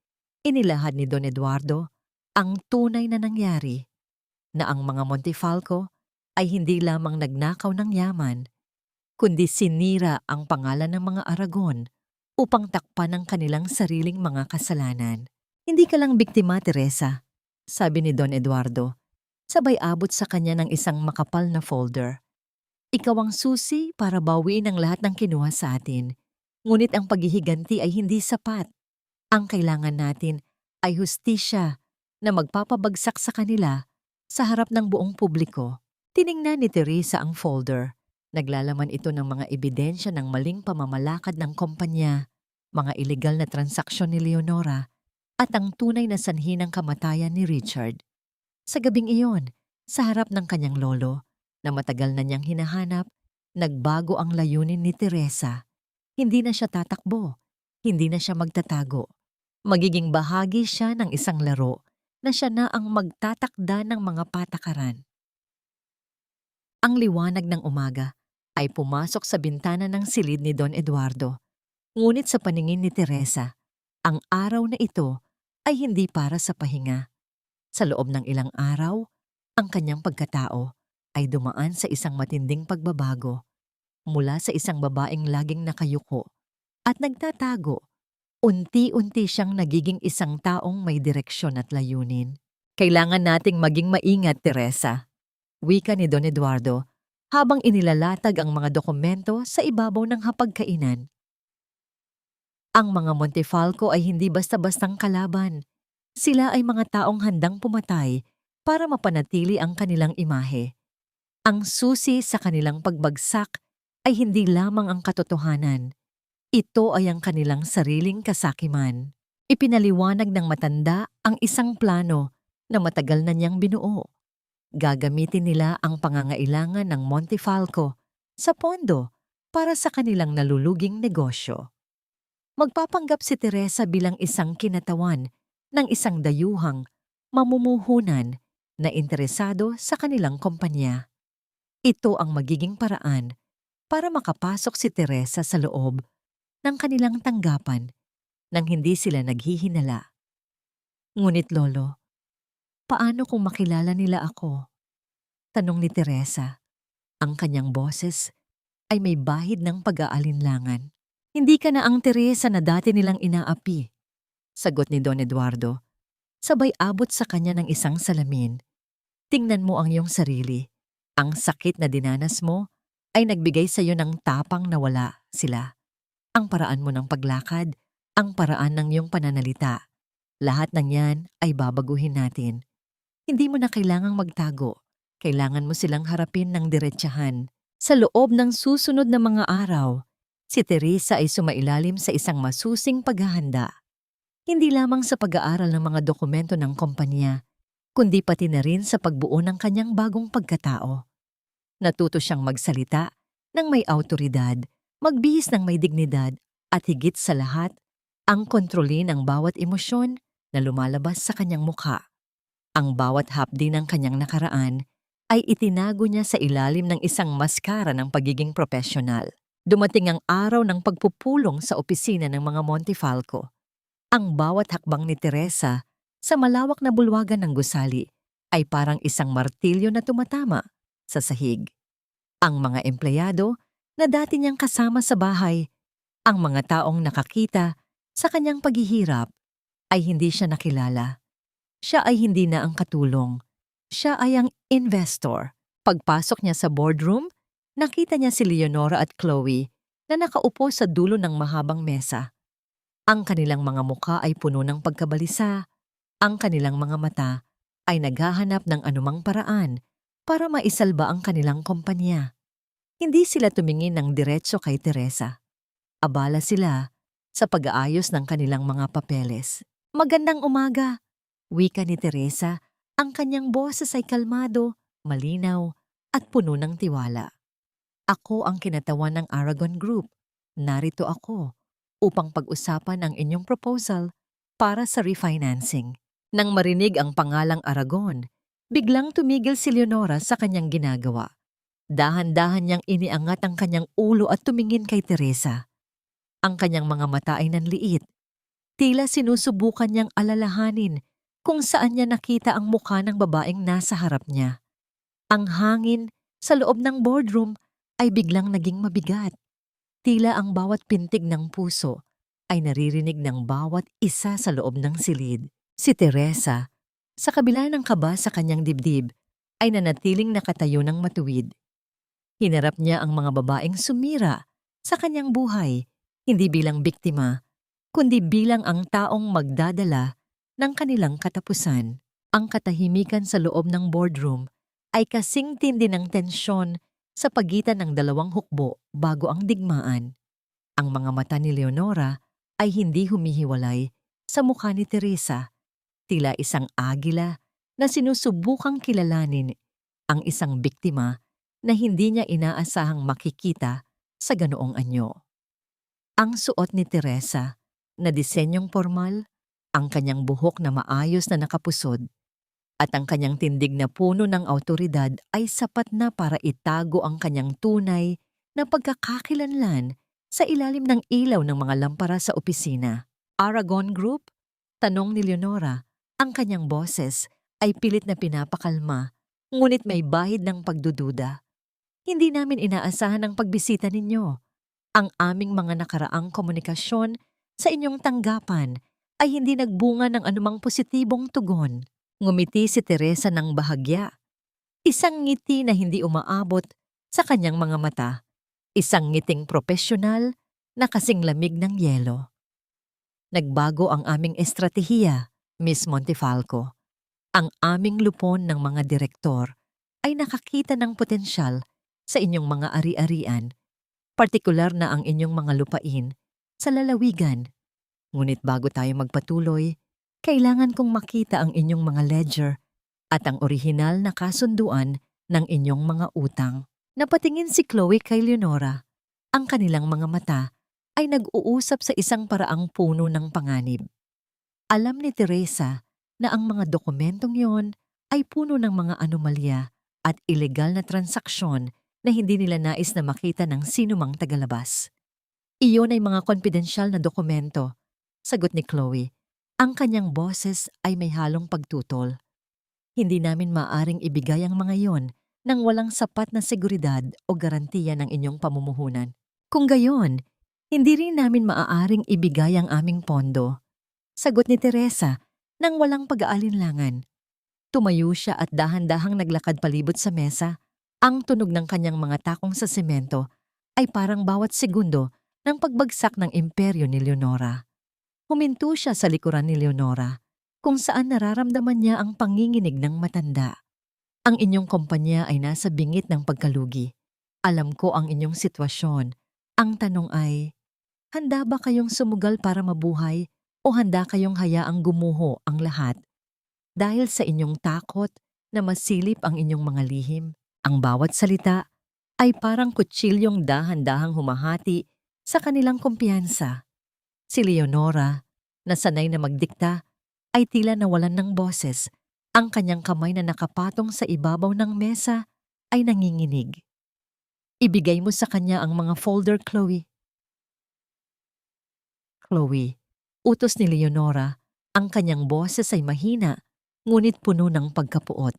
inilahad ni Don Eduardo ang tunay na nangyari, na ang mga Montefalco ay hindi lamang nagnakaw ng yaman, kundi sinira ang pangalan ng mga Aragon upang takpan ang kanilang sariling mga kasalanan. Hindi ka lang biktima, Teresa, sabi ni Don Eduardo, sabay abot sa kanya ng isang makapal na folder. Ikaw ang susi para bawiin ang lahat ng kinuha sa atin, ngunit ang paghihiganti ay hindi sapat. Ang kailangan natin ay hustisya na magpapabagsak sa kanila sa harap ng buong publiko. Tiningnan ni Teresa ang folder. Naglalaman ito ng mga ebidensya ng maling pamamalakad ng kumpanya, mga ilegal na transaksyon ni Leonora, at ang tunay na sanhi ng kamatayan ni Richard. Sa gabing iyon, sa harap ng kanyang lolo, na matagal na niyang hinahanap, nagbago ang layunin ni Teresa. Hindi na siya tatakbo, hindi na siya magtatago. Magiging bahagi siya ng isang laro na siya na ang magtatakda ng mga patakaran. Ang liwanag ng umaga ay pumasok sa bintana ng silid ni Don Eduardo. Ngunit sa paningin ni Teresa, ang araw na ito ay hindi para sa pahinga. Sa loob ng ilang araw, ang kanyang pagkatao ay dumaan sa isang matinding pagbabago mula sa isang babaeng laging nakayuko at nagtatago. Unti-unti siyang nagiging isang taong may direksyon at layunin. Kailangan nating maging maingat, Teresa, wika ni Don Eduardo habang inilalatag ang mga dokumento sa ibabaw ng hapagkainan. Ang mga Montefalco ay hindi basta-bastang kalaban. Sila ay mga taong handang pumatay para mapanatili ang kanilang imahe. Ang susi sa kanilang pagbagsak ay hindi lamang ang katotohanan. Ito ay ang kanilang sariling kasakiman. Ipinaliwanag ng matanda ang isang plano na matagal na niyang binuo. Gagamitin nila ang pangangailangan ng Montefalco sa pondo para sa kanilang naluluging negosyo. Magpapanggap si Teresa bilang isang kinatawan ng isang dayuhang mamumuhunan na interesado sa kanilang kumpanya. Ito ang magiging paraan para makapasok si Teresa sa loob ng kanilang tanggapan nang hindi sila naghihinala. Ngunit Lolo, paano kung makilala nila ako? Tanong ni Teresa. Ang kanyang boses ay may bahid ng pag-aalinlangan. Hindi ka na ang Teresa na dati nilang inaapi, sagot ni Don Eduardo. Sabay abot sa kanya ng isang salamin. Tingnan mo ang iyong sarili. Ang sakit na dinanas mo ay nagbigay sa iyo ng tapang na wala sila. Ang paraan mo ng paglakad, ang paraan ng iyong pananalita. Lahat ng yan ay babaguhin natin. Hindi mo na kailangang magtago. Kailangan mo silang harapin ng diretsahan. Sa loob ng susunod na mga araw, si Teresa ay sumailalim sa isang masusing paghahanda. Hindi lamang sa pag-aaral ng mga dokumento ng kumpanya, kundi pati na rin sa pagbuo ng kanyang bagong pagkatao. Natuto siyang magsalita ng may awtoridad, magbihis ng may dignidad, at higit sa lahat, ang kontrolin ang bawat emosyon na lumalabas sa kanyang mukha. Ang bawat hapdi ng kanyang nakaraan ay itinago niya sa ilalim ng isang maskara ng pagiging profesional. Dumating ang araw ng pagpupulong sa opisina ng mga Montefalco. Ang bawat hakbang ni Teresa sa malawak na bulwagan ng gusali ay parang isang martilyo na tumatama sa sahig. Ang mga empleyado na dati niyang kasama sa bahay, ang mga taong nakakita sa kanyang paghihirap, ay hindi siya nakilala. Siya ay hindi na ang katulong. Siya ay ang investor. Pagpasok niya sa boardroom, nakita niya si Leonora at Chloe na nakaupo sa dulo ng mahabang mesa. Ang kanilang mga mukha ay puno ng pagkabalisa. Ang kanilang mga mata ay naghahanap ng anumang paraan para maisalba ang kanilang kumpanya. Hindi sila tumingin ng diretso kay Teresa. Abala sila sa pag-aayos ng kanilang mga papeles. Magandang umaga, wika ni Teresa. Ang kanyang boses ay kalmado, malinaw, at puno ng tiwala. Ako ang kinatawan ng Aragon Group. Narito ako upang pag-usapan ang inyong proposal para sa refinancing. Nang marinig ang pangalang Aragon, biglang tumigil si Leonora sa kanyang ginagawa. Dahan-dahan niyang iniangat ang kanyang ulo at tumingin kay Teresa. Ang kanyang mga mata ay nanliit. Tila sinusubukan niyang alalahanin kung saan niya nakita ang mukha ng babaeng nasa harap niya. Ang hangin sa loob ng boardroom ay biglang naging mabigat. Tila ang bawat pintig ng puso ay naririnig ng bawat isa sa loob ng silid. Si Teresa, sa kabila ng kaba sa kanyang dibdib, ay nanatiling nakatayo ng matuwid. Hinarap niya ang mga babaeng sumira sa kanyang buhay, hindi bilang biktima, kundi bilang ang taong magdadala ng kanilang katapusan. Ang katahimikan sa loob ng boardroom ay kasing tindi ng tensyon sa pagitan ng dalawang hukbo bago ang digmaan. Ang mga mata ni Leonora ay hindi humihiwalay sa mukha ni Teresa, tila isang agila na sinusubukang kilalanin ang isang biktima na hindi niya inaasahang makikita sa ganoong anyo. Ang suot ni Teresa na disenyong formal, ang kanyang buhok na maayos na nakapusod, at ang kanyang tindig na puno ng awtoridad ay sapat na para itago ang kanyang tunay na pagkakakilanlan sa ilalim ng ilaw ng mga lampara sa opisina. Aragon Group? Tanong ni Leonora. Ang kanyang boses ay pilit na pinapakalma, ngunit may bahid ng pagdududa. Hindi namin inaasahan ang pagbisita ninyo. Ang aming mga nakaraang komunikasyon sa inyong tanggapan ay hindi nagbunga ng anumang positibong tugon. Ngumiti si Teresa ng bahagya. Isang ngiti na hindi umaabot sa kanyang mga mata. Isang ngiting propesyonal na kasing lamig ng yelo. Nagbago ang aming estratehiya, Miss Montefalco. Ang aming lupon ng mga direktor ay nakakita ng potensyal sa inyong mga ari-arian, partikular na ang inyong mga lupain sa lalawigan. Ngunit bago tayo magpatuloy, kailangan kong makita ang inyong mga ledger at ang orihinal na kasunduan ng inyong mga utang. Napatingin si Chloe kay Leonora. Ang kanilang mga mata ay nag-uusap sa isang paraang puno ng panganib. Alam ni Teresa na ang mga dokumentong yon ay puno ng mga anomalya at ilegal na transaksyon na hindi nila nais na makita ng sinumang tagalabas. Iyon ay mga konpidensyal na dokumento, sagot ni Chloe. Ang kanyang boses ay may halong pagtutol. Hindi namin maaring ibigay ang mga yon nang walang sapat na seguridad o garantiya ng inyong pamumuhunan. Kung gayon, hindi rin namin maaaring ibigay ang aming pondo. Sagot ni Teresa nang walang pag-aalinlangan. Tumayo siya at dahan-dahang naglakad palibot sa mesa. Ang tunog ng kanyang mga takong sa semento ay parang bawat segundo ng pagbagsak ng imperyo ni Leonora. Huminto siya sa likuran ni Leonora, kung saan nararamdaman niya ang panginginig ng matanda. Ang inyong kumpanya ay nasa bingit ng pagkalugi. Alam ko ang inyong sitwasyon. Ang tanong ay, handa ba kayong sumugal para mabuhay o handa kayong hayaang gumuho ang lahat? Dahil sa inyong takot na masilip ang inyong mga lihim, ang bawat salita ay parang kutsilyong dahan-dahang humahati sa kanilang kumpiyansa. Si Leonora, na sanay na magdikta, ay tila nawalan ng boses. Ang kanyang kamay na nakapatong sa ibabaw ng mesa ay nanginginig. Ibigay mo sa kanya ang mga folder, Chloe. Chloe, utos ni Leonora, ang kanyang boses ay mahina, ngunit puno ng pagkapuot.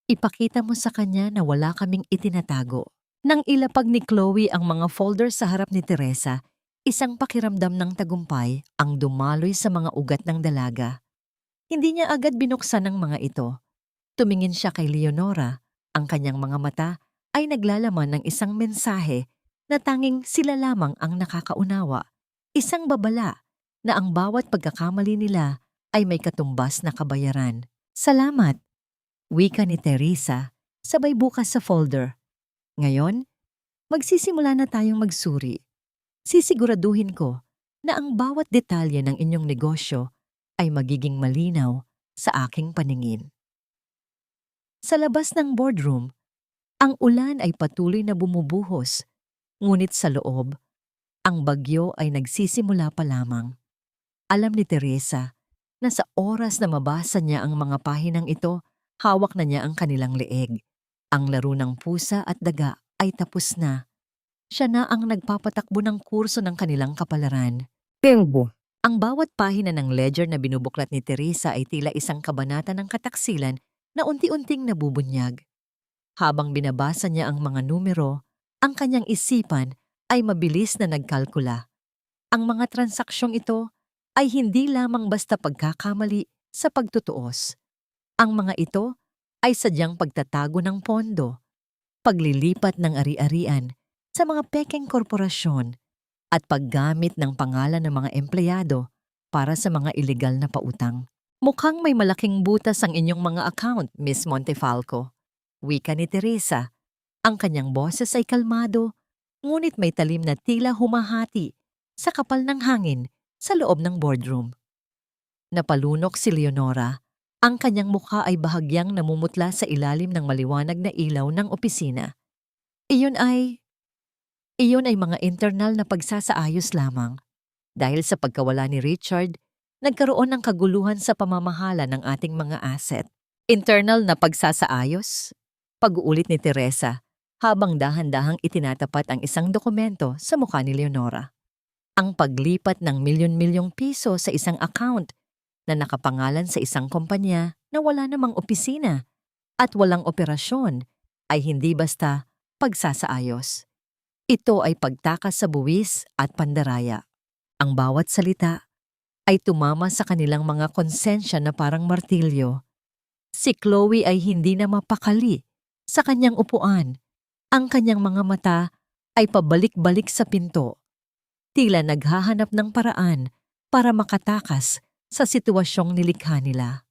Ipakita mo sa kanya na wala kaming itinatago. Nang ilapag ni Chloe ang mga folder sa harap ni Teresa, isang pakiramdam ng tagumpay ang dumaloy sa mga ugat ng dalaga. Hindi niya agad binuksan ang mga ito. Tumingin siya kay Leonora. Ang kanyang mga mata ay naglalaman ng isang mensahe na tanging sila lamang ang nakakaunawa. Isang babala na ang bawat pagkakamali nila ay may katumbas na kabayaran. Salamat, wika ni Teresa, sabay bukas sa folder. Ngayon, magsisimula na tayong magsuri. Sisiguraduhin ko na ang bawat detalye ng inyong negosyo ay magiging malinaw sa aking paningin. Sa labas ng boardroom, ang ulan ay patuloy na bumubuhos, ngunit sa loob, ang bagyo ay nagsisimula pa lamang. Alam ni Teresa na sa oras na mabasa niya ang mga pahinang ito, hawak na niya ang kanilang leeg. Ang laro ng pusa at daga ay tapos na. Siya na ang nagpapatakbo ng kurso ng kanilang kapalaran. Tempo. Ang bawat pahina ng ledger na binubuklat ni Teresa ay tila isang kabanata ng kataksilan na unti-unting nabubunyag. Habang binabasa niya ang mga numero, ang kanyang isipan ay mabilis na nagkalkula. Ang mga transaksyong ito ay hindi lamang basta pagkakamali sa pagtutuos. Ang mga ito ay sadyang pagtatago ng pondo, paglilipat ng ari-arian sa mga pekeng korporasyon, at paggamit ng pangalan ng mga empleyado para sa mga ilegal na pautang. Mukhang may malaking butas ang inyong mga account, Miss Montefalco. Wika ni Teresa. Ang kanyang boses ay kalmado, ngunit may talim na tila humahati sa kapal ng hangin sa loob ng boardroom. Napalunok si Leonora. Ang kanyang mukha ay bahagyang namumutla sa ilalim ng maliwanag na ilaw ng opisina. Iyon ay mga internal na pagsasaayos lamang. Dahil sa pagkawala ni Richard, nagkaroon ng kaguluhan sa pamamahala ng ating mga asset. Internal na pagsasaayos? Pag-uulit ni Teresa habang dahan-dahang itinatapat ang isang dokumento sa mukha ni Leonora. Ang paglipat ng milyon-milyong piso sa isang account na nakapangalan sa isang kumpanya na wala namang opisina at walang operasyon ay hindi basta pagsasaayos. Ito ay pagtakas sa buwis at pandaraya. Ang bawat salita ay tumama sa kanilang mga konsensya na parang martilyo. Si Chloe ay hindi na mapakali sa kanyang upuan. Ang kanyang mga mata ay pabalik-balik sa pinto. Tila naghahanap ng paraan para makatakas sa sitwasyong nilikha nila.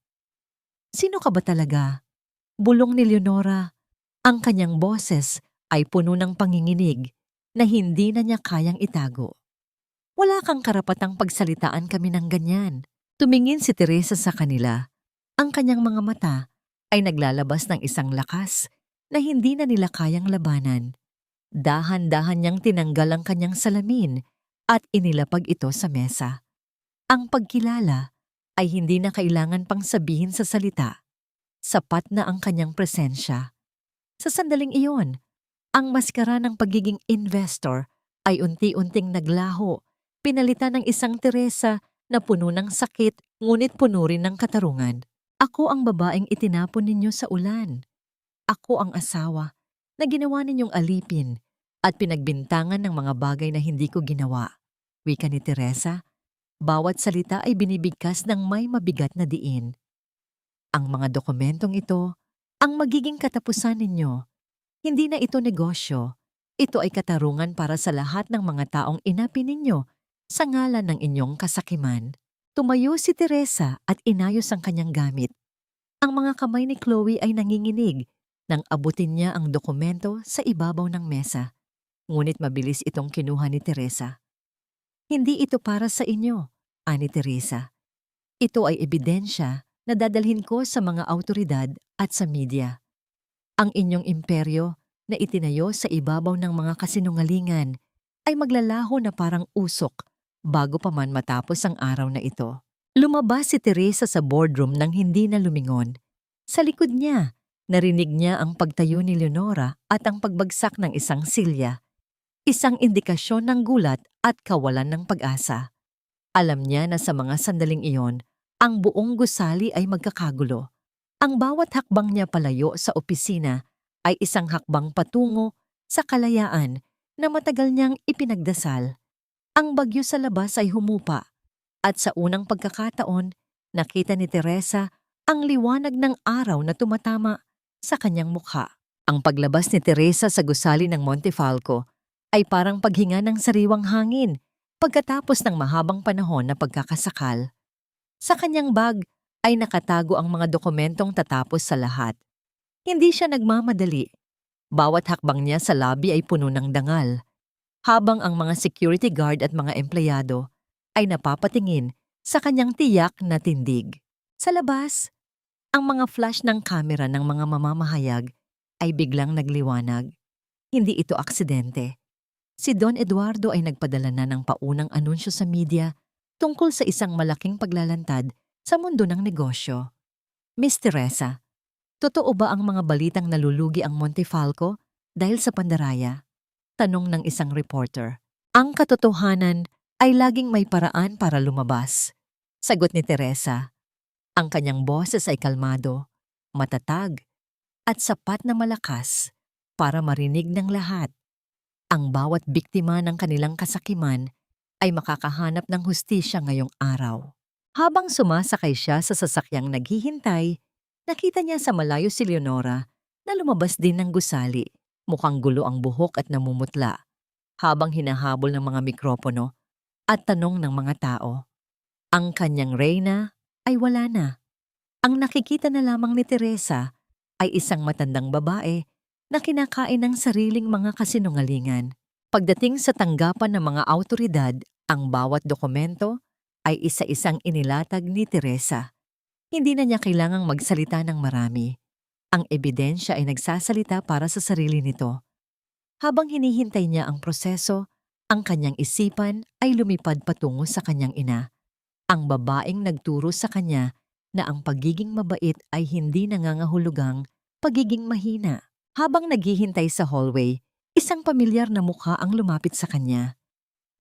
Sino ka ba talaga? Bulong ni Leonora. Ang kanyang boses ay puno ng panginginig na hindi na niya kayang itago. Wala kang karapatang pagsalitaan kami ng ganyan. Tumingin si Teresa sa kanila. Ang kanyang mga mata ay naglalabas ng isang lakas na hindi na nila kayang labanan. Dahan-dahan niyang tinanggal ang kanyang salamin at inilapag ito sa mesa. Ang pagkilala ay hindi na kailangan pang sabihin sa salita. Sapat na ang kanyang presensya. Sa sandaling iyon, ang maskara ng pagiging investor ay unti-unting naglaho, pinalitan ng isang Teresa na puno ng sakit ngunit puno rin ng katarungan. Ako ang babaeng itinapon ninyo sa ulan. ako ang asawa na ginawa ninyong alipin at pinagbintangan ng mga bagay na hindi ko ginawa. Wika ni Teresa, bawat salita ay binibigkas ng may mabigat na diin. Ang mga dokumentong ito ang magiging katapusan ninyo. Hindi na ito negosyo. Ito ay katarungan para sa lahat ng mga taong inapi ninyo sa ngalan ng inyong kasakiman. Tumayo si Teresa at inayos ang kanyang gamit. Ang mga kamay ni Chloe ay nanginginig nang abutin niya ang dokumento sa ibabaw ng mesa. Ngunit mabilis itong kinuha ni Teresa. Hindi ito para sa inyo, ani Teresa. Ito ay ebidensya na dadalhin ko sa mga awtoridad at sa media. Ang inyong imperyo na itinayo sa ibabaw ng mga kasinungalingan ay maglalaho na parang usok bago pa man matapos ang araw na ito. Lumabas si Teresa sa boardroom nang hindi na lumingon. Sa likod niya, narinig niya ang pagtayo ni Leonora at ang pagbagsak ng isang silya. Isang indikasyon ng gulat at kawalan ng pag-asa. Alam niya na sa mga sandaling iyon, ang buong gusali ay magkakagulo. Ang bawat hakbang niya palayo sa opisina ay isang hakbang patungo sa kalayaan na matagal niyang ipinagdasal. Ang bagyo sa labas ay humupa at sa unang pagkakataon, nakita ni Teresa ang liwanag ng araw na tumatama sa kanyang mukha. Ang paglabas ni Teresa sa gusali ng Montefalco ay parang paghinga ng sariwang hangin pagkatapos ng mahabang panahon na pagkakasakal. Sa kanyang bag ay nakatago ang mga dokumentong tatapos sa lahat. Hindi siya nagmamadali. Bawat hakbang niya sa lobby ay puno ng dangal, habang ang mga security guard at mga empleyado ay napapatingin sa kanyang tiyak na tindig. Sa labas, ang mga flash ng kamera ng mga mamamahayag ay biglang nagliwanag. Hindi ito aksidente. Si Don Eduardo ay nagpadala na ng paunang anunsyo sa media tungkol sa isang malaking paglalantad sa mundo ng negosyo. Miss Teresa, totoo ba ang mga balitang nalulugi ang Montefalco dahil sa pandaraya? Tanong ng isang reporter. Ang katotohanan ay laging may paraan para lumabas. Sagot ni Teresa. Ang kanyang boses ay kalmado, matatag, at sapat na malakas para marinig ng lahat. Ang bawat biktima ng kanilang kasakiman ay makakahanap ng hustisya ngayong araw. Habang sumasakay siya sa sasakyang naghihintay, nakita niya sa malayo si Leonora na lumabas din ng gusali. Mukhang gulo ang buhok at namumutla, habang hinahabol ng mga mikropono at tanong ng mga tao. Ang kanyang reyna ay wala na. Ang nakikita na lamang ni Teresa ay isang matandang babae na kinakain ng sariling mga kasinungalingan. Pagdating sa tanggapan ng mga awtoridad, ang bawat dokumento ay isa-isang inilatag ni Teresa. Hindi na niya kailangang magsalita ng marami. Ang ebidensya ay nagsasalita para sa sarili nito. Habang hinihintay niya ang proseso, ang kanyang isipan ay lumipad patungo sa kanyang ina. Ang babaeng nagturo sa kanya na ang pagiging mabait ay hindi nangangahulugang pagiging mahina. Habang naghihintay sa hallway, isang pamilyar na mukha ang lumapit sa kanya.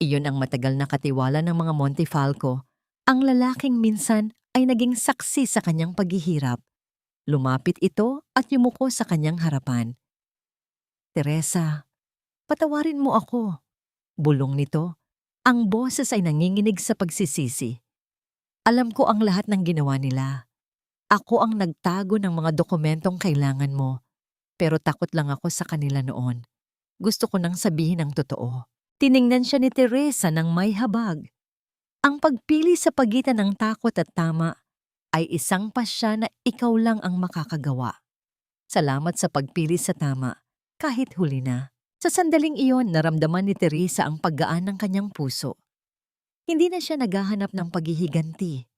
Iyon ang matagal na katiwala ng mga Montefalco. Ang lalaking minsan ay naging saksi sa kanyang paghihirap. Lumapit ito at yumuko sa kanyang harapan. Teresa, patawarin mo ako. Bulong nito. Ang boses ay nanginginig sa pagsisisi. Alam ko ang lahat ng ginawa nila. Ako ang nagtago ng mga dokumentong kailangan mo. Pero takot lang ako sa kanila noon. Gusto ko nang sabihin ang totoo. Tiningnan siya ni Teresa ng may habag. Ang pagpili sa pagitan ng takot at tama ay isang pasya na ikaw lang ang makakagawa. Salamat sa pagpili sa tama, kahit huli na. Sa sandaling iyon, naramdaman ni Teresa ang paggaan ng kanyang puso. Hindi na siya naghahanap ng paghihiganti.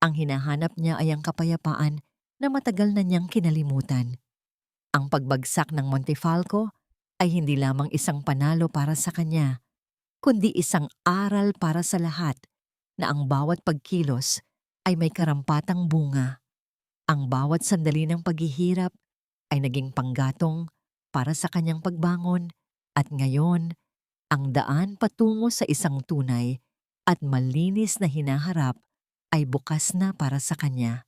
Ang hinahanap niya ay ang kapayapaan na matagal na niyang kinalimutan. Ang pagbagsak ng Montefalco ay hindi lamang isang panalo para sa kanya, kundi isang aral para sa lahat na ang bawat pagkilos ay may karampatang bunga. Ang bawat sandali ng paghihirap ay naging panggatong para sa kanyang pagbangon at ngayon, ang daan patungo sa isang tunay at malinis na hinaharap ay bukas na para sa kanya.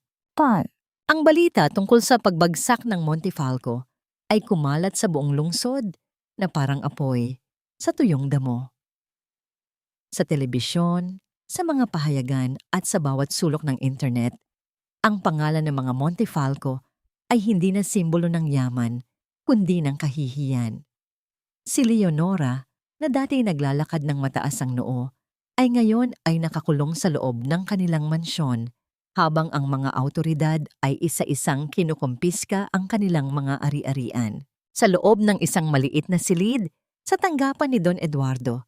Ang balita tungkol sa pagbagsak ng Montefalco ay kumalat sa buong lungsod na parang apoy sa tuyong damo. Sa telebisyon, sa mga pahayagan at sa bawat sulok ng internet, ang pangalan ng mga Montefalco ay hindi na simbolo ng yaman, kundi ng kahihiyan. Si Leonora, na dati naglalakad ng mataas ang noo, ay ngayon ay nakakulong sa loob ng kanilang mansyon, habang ang mga awtoridad ay isa-isang kinukumpiska ang kanilang mga ari-arian. Sa loob ng isang maliit na silid, sa tanggapan ni Don Eduardo,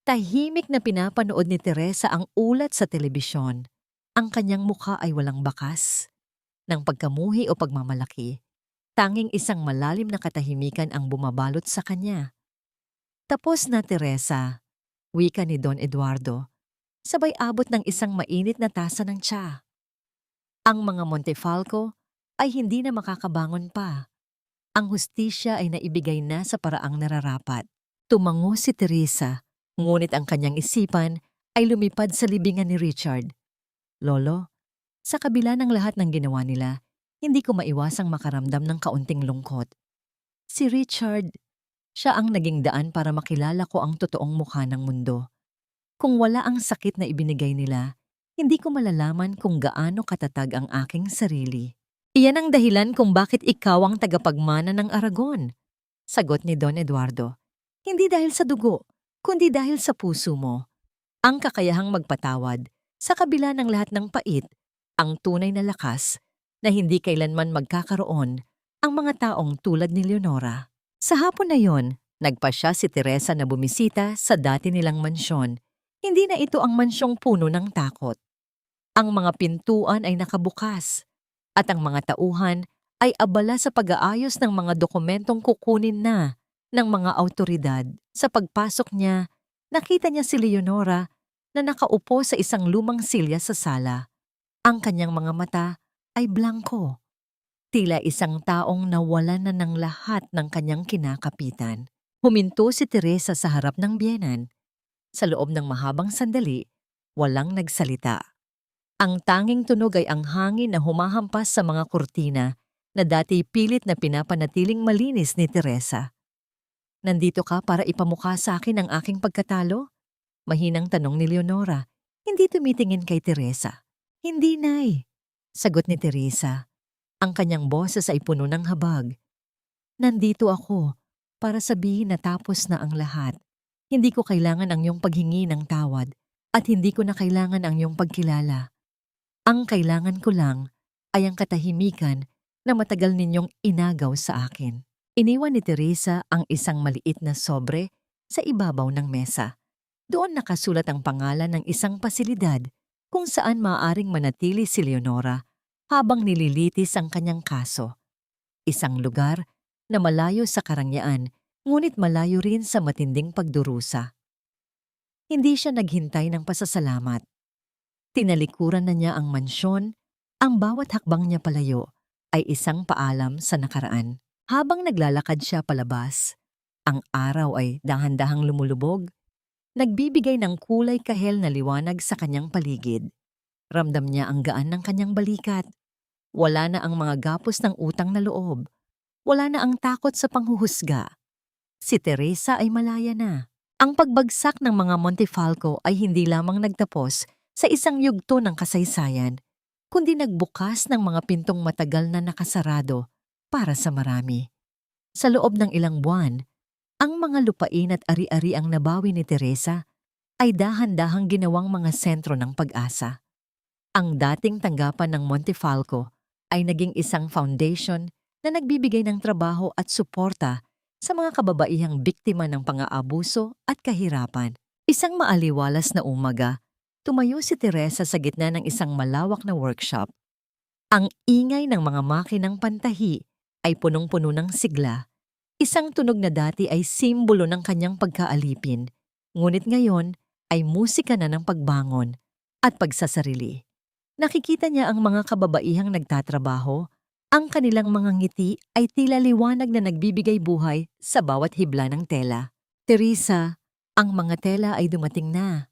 tahimik na pinapanood ni Teresa ang ulat sa telebisyon. Ang kanyang mukha ay walang bakas ng pagkamuhi o pagmamalaki. Tanging isang malalim na katahimikan ang bumabalot sa kanya. Tapos na, Teresa, wika ni Don Eduardo, sabay abot ng isang mainit na tasa ng tsa. Ang mga Montefalco ay hindi na makakabangon pa. Ang hustisya ay naibigay na sa paraang nararapat. Tumango si Teresa, ngunit ang kanyang isipan ay lumipad sa libingan ni Richard. Lolo, sa kabila ng lahat ng ginawa nila, hindi ko maiwasang makaramdam ng kaunting lungkot. Si Richard, siya ang naging daan para makilala ko ang totoong mukha ng mundo. Kung wala ang sakit na ibinigay nila, hindi ko malalaman kung gaano katatag ang aking sarili. Iyan ang dahilan kung bakit ikaw ang tagapagmana ng Aragon, sagot ni Don Eduardo. Hindi dahil sa dugo, kundi dahil sa puso mo. Ang kakayahang magpatawad, sa kabila ng lahat ng pait, ang tunay na lakas na hindi kailanman magkakaroon ang mga taong tulad ni Leonora. Sa hapon na yon, nagpasya si Teresa na bumisita sa dati nilang mansyon. Hindi na ito ang mansyong puno ng takot. Ang mga pintuan ay nakabukas, at ang mga tauhan ay abala sa pag-aayos ng mga dokumentong kukunin na ng mga awtoridad. Sa pagpasok niya, nakita niya si Leonora na nakaupo sa isang lumang silya sa sala. Ang kanyang mga mata ay blanko. Tila isang taong nawalan na ng lahat ng kanyang kinakapitan. Huminto si Teresa sa harap ng biyenan. Sa loob ng mahabang sandali, walang nagsalita. Ang tanging tunog ay ang hangin na humahampas sa mga kurtina na dati pilit na pinapanatiling malinis ni Teresa. Nandito ka para ipamukha sa akin ang aking pagkatalo? Mahinang tanong ni Leonora, hindi tumitingin kay Teresa. Hindi, Nay, sagot ni Teresa. Ang kanyang boses ay puno ng habag. Nandito ako para sabihin na tapos na ang lahat. Hindi ko kailangan ang iyong paghingi ng tawad at hindi ko na kailangan ang iyong pagkilala. Ang kailangan ko lang ay ang katahimikan na matagal ninyong inagaw sa akin. Iniwan ni Teresa ang isang maliit na sobre sa ibabaw ng mesa. Doon nakasulat ang pangalan ng isang pasilidad kung saan maaaring manatili si Leonora habang nililitis ang kanyang kaso. Isang lugar na malayo sa karangyaan, ngunit malayo rin sa matinding pagdurusa. Hindi siya naghintay ng pasasalamat. Tinalikuran na niya ang mansyon, ang bawat hakbang niya palayo ay isang paalam sa nakaraan. Habang naglalakad siya palabas, ang araw ay dahan-dahang lumulubog, nagbibigay ng kulay kahel na liwanag sa kanyang paligid. Ramdam niya ang gaan ng kanyang balikat. Wala na ang mga gapos ng utang na loob. Wala na ang takot sa panghuhusga. Si Teresa ay malaya na. Ang pagbagsak ng mga Montefalco ay hindi lamang nagtapos sa isang yugto ng kasaysayan, kundi nagbukas ng mga pintong matagal na nakasarado para sa marami. Sa loob ng ilang buwan, ang mga lupain at ari-ari ang nabawi ni Teresa ay dahan-dahang ginawang mga sentro ng pag-asa. Ang dating tanggapan ng Montefalco ay naging isang foundation na nagbibigay ng trabaho at suporta sa mga kababaihang biktima ng pang-aabuso at kahirapan. Isang maaliwalas na umaga, tumayo si Teresa sa gitna ng isang malawak na workshop. Ang ingay ng mga makinang pantahi ay punong-puno ng sigla. Isang tunog na dati ay simbolo ng kanyang pagkaalipin, ngunit ngayon ay musika na ng pagbangon at pagsasarili. Nakikita niya ang mga kababaihang nagtatrabaho, ang kanilang mga ngiti ay tila liwanag na nagbibigay buhay sa bawat hibla ng tela. Teresa, ang mga tela ay dumating na.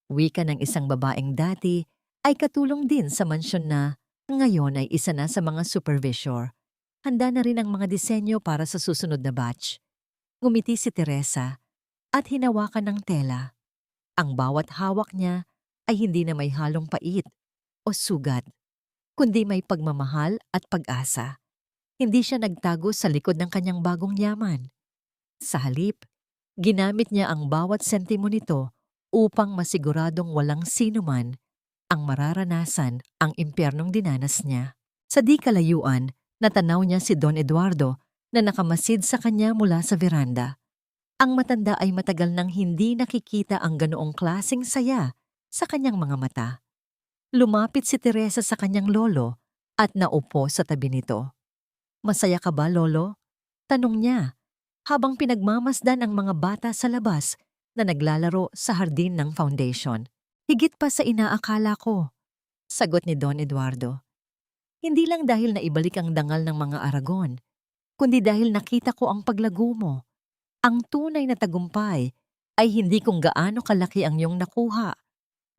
Wika ng isang babaeng dati ay katulong din sa mansyon na ngayon ay isa na sa mga supervisor. Handa na rin ang mga disenyo para sa susunod na batch. Ngumiti si Teresa at hinawakan ng tela. Ang bawat hawak niya ay hindi na may halong pait o sugat, kundi may pagmamahal at pag-asa. Hindi siya nagtago sa likod ng kanyang bagong yaman. Sa halip, ginamit niya ang bawat sentimo nito upang masiguradong walang sinuman ang mararanasan ang impyernong dinanas niya. Sa di kalayuan, natanaw niya si Don Eduardo na nakamasid sa kanya mula sa veranda. Ang matanda ay matagal nang hindi nakikita ang ganoong klaseng saya sa kanyang mga mata. Lumapit si Teresa sa kanyang lolo at naupo sa tabi nito. "Masaya ka ba, lolo?" tanong niya habang pinagmamasdan ang mga bata sa labas na naglalaro sa hardin ng foundation. "Higit pa sa inaakala ko," sagot ni Don Eduardo. "Hindi lang dahil naibalik ang dangal ng mga Aragon, kundi dahil nakita ko ang paglago mo. Ang tunay na tagumpay ay hindi kung gaano kalaki ang iyong nakuha,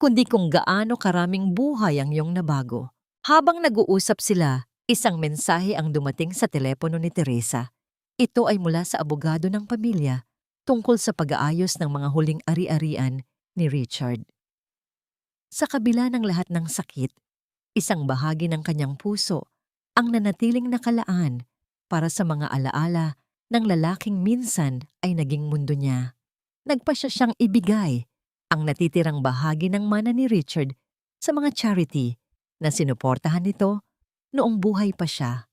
kundi kung gaano karaming buhay ang iyong nabago." Habang nag-uusap sila, isang mensahe ang dumating sa telepono ni Teresa. Ito ay mula sa abogado ng pamilya tungkol sa pag-aayos ng mga huling ari-arian ni Richard. Sa kabila ng lahat ng sakit, isang bahagi ng kanyang puso ang nanatiling nakalaan para sa mga alaala ng lalaking minsan ay naging mundo niya. Nagpasya siyang ibigay ang natitirang bahagi ng mana ni Richard sa mga charity na sinuportahan nito noong buhay pa siya.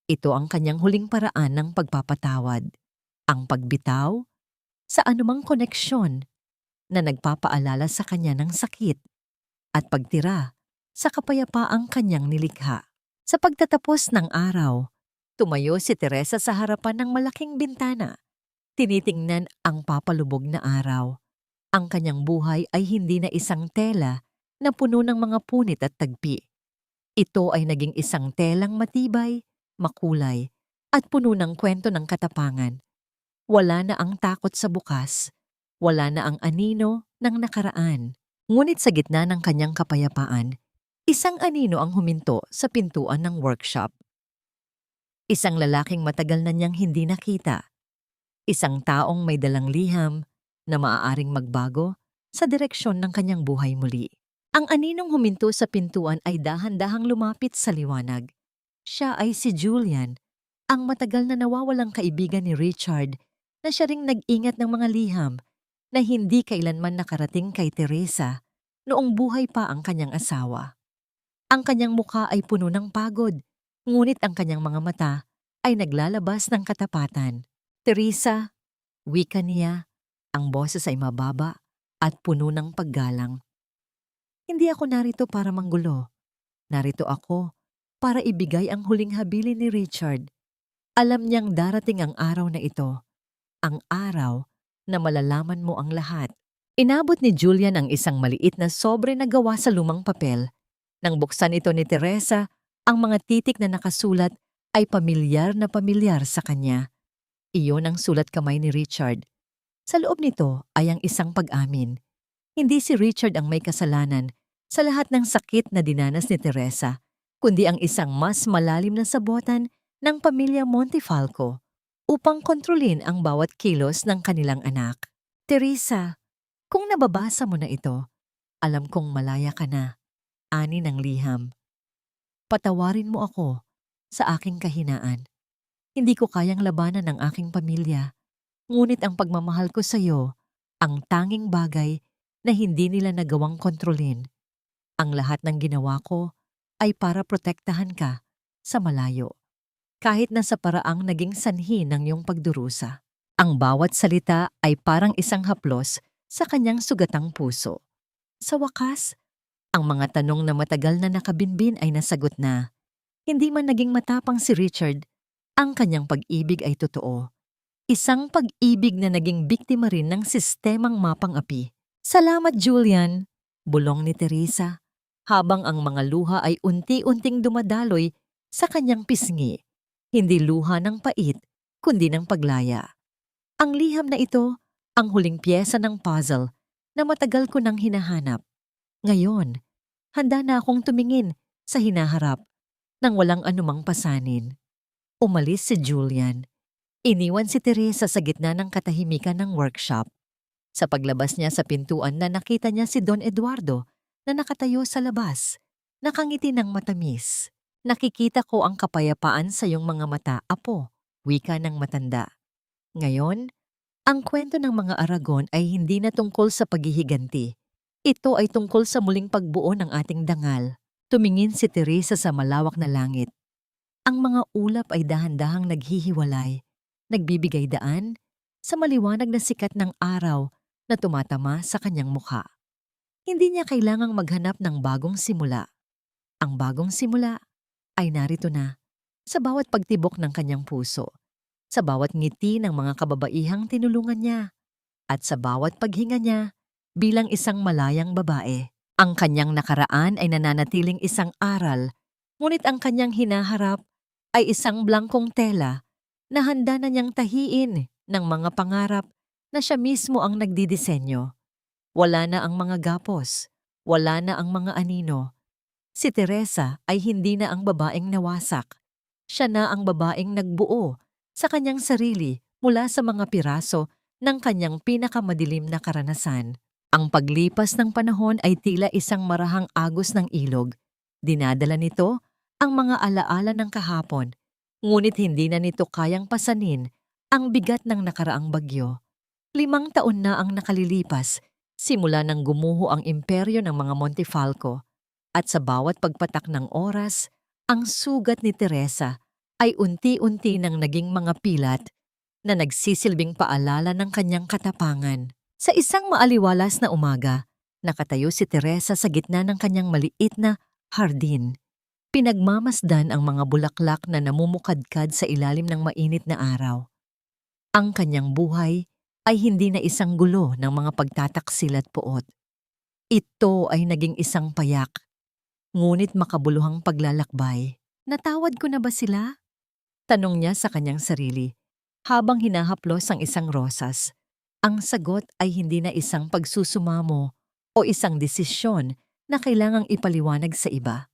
Ito ang kanyang huling paraan ng pagpapatawad, ang pagbitaw sa anumang koneksyon na nagpapaalala sa kanya ng sakit at pagtira sa kapayapaang kanyang nilikha. Sa pagtatapos ng araw, tumayo si Teresa sa harapan ng malaking bintana. Tinitingnan ang papalubog na araw. Ang kanyang buhay ay hindi na isang tela na puno ng mga punit at tagpi. Ito ay naging isang telang matibay, makulay, at puno ng kwento ng katapangan. Wala na ang takot sa bukas. Wala na ang anino ng nakaraan. Ngunit sa gitna ng kanyang kapayapaan, isang anino ang huminto sa pintuan ng workshop. Isang lalaking matagal na niyang hindi nakita. Isang taong may dalang liham na maaaring magbago sa direksyon ng kanyang buhay muli. Ang aninong huminto sa pintuan ay dahan-dahang lumapit sa liwanag. Siya ay si Julian, ang matagal na nawawalang kaibigan ni Richard na siya ring nag-ingat ng mga liham na hindi kailanman nakarating kay Teresa noong buhay pa ang kanyang asawa. Ang kanyang mukha ay puno ng pagod, ngunit ang kanyang mga mata ay naglalabas ng katapatan. "Teresa," wika niya, ang boses ay mababa at puno ng paggalang. "Hindi ako narito para manggulo. Narito ako para ibigay ang huling habilin ni Richard. Alam niyang darating ang araw na ito, ang araw na malalaman mo ang lahat." Inabot ni Julian ang isang maliit na sobre na gawa sa lumang papel. Nang buksan ito ni Teresa, ang mga titik na nakasulat ay pamilyar na pamilyar sa kanya. Iyon ang sulat kamay ni Richard. Sa loob nito ay ang isang pag-amin. Hindi si Richard ang may kasalanan sa lahat ng sakit na dinanas ni Teresa, kundi ang isang mas malalim na sabotan ng pamilya Montefalco upang kontrolin ang bawat kilos ng kanilang anak. "Teresa, kung nababasa mo na ito, alam kong malaya ka na," ani ng liham. "Patawarin mo ako sa aking kahinaan. Hindi ko kayang labanan ang aking pamilya, ngunit ang pagmamahal ko sa iyo, ang tanging bagay na hindi nila nagawang kontrolin. Ang lahat ng ginawa ko ay para protektahan ka sa malayo, kahit na sa paraang naging sanhi ng iyong pagdurusa." Ang bawat salita ay parang isang haplos sa kanyang sugatang puso. Sa wakas, ang mga tanong na matagal na nakabinbin ay nasagot na. Hindi man naging matapang si Richard, ang kanyang pag-ibig ay totoo. Isang pag-ibig na naging biktima rin ng sistemang mapang-api. "Salamat, Julian," bulong ni Teresa, habang ang mga luha ay unti-unting dumadaloy sa kanyang pisngi. Hindi luha ng pait, kundi ng paglaya. Ang liham na ito, ang huling piyesa ng puzzle na matagal ko nang hinahanap. Ngayon, handa na akong tumingin sa hinaharap nang walang anumang pasanin. Umalis si Julian. Iniwan si Teresa sa gitna ng katahimikan ng workshop. Sa paglabas niya sa pintuan na nakita niya si Don Eduardo na nakatayo sa labas. Nakangiti ng matamis. Nakikita ko ang kapayapaan sa iyong mga mata, apo, wika ng matanda. Ngayon, ang kwento ng mga Aragon ay hindi na tungkol sa paghihiganti. Ito ay tungkol sa muling pagbuo ng ating dangal. Tumingin si Teresa sa malawak na langit. Ang mga ulap ay dahan-dahang naghihiwalay, nagbibigay daan sa maliwanag na sikat ng araw na tumatama sa kanyang mukha. Hindi niya kailangang maghanap ng bagong simula. Ang bagong simula ay narito na, sa bawat pagtibok ng kanyang puso, sa bawat ngiti ng mga kababaihang tinulungan niya, at sa bawat paghinga niya bilang isang malayang babae. Ang kanyang nakaraan ay nananatiling isang aral, ngunit ang kanyang hinaharap ay isang blangkong tela na handa na niyang tahiin ng mga pangarap na siya mismo ang nagdidisenyo. Wala na ang mga gapos, wala na ang mga anino. Si Teresa ay hindi na ang babaeng nawasak. Siya na ang babaeng nagbuo sa kanyang sarili mula sa mga piraso ng kanyang pinakamadilim na karanasan. Ang paglipas ng panahon ay tila isang marahang agos ng ilog. Dinadala nito ang mga alaala ng kahapon, ngunit hindi na nito kayang pasanin ang bigat ng nakaraang bagyo. 5 taon na ang nakalilipas simula nang gumuho ang imperyo ng mga Montefalco, at sa bawat pagpatak ng oras, ang sugat ni Teresa ay unti-unti nang naging mga pilat na nagsisilbing paalala ng kanyang katapangan. Sa isang maaliwalas na umaga, nakatayo si Teresa sa gitna ng kanyang maliit na hardin. Pinagmamasdan ang mga bulaklak na namumukadkad sa ilalim ng mainit na araw. Ang kanyang buhay ay hindi na isang gulo ng mga pagtataksil at puot. Ito ay naging isang payak, ngunit makabuluhang paglalakbay. Natawad ko na ba sila? Tanong niya sa kanyang sarili, habang hinahaplos ang isang rosas. Ang sagot ay hindi na isang pagsusumamo o isang desisyon na kailangang ipaliwanag sa iba.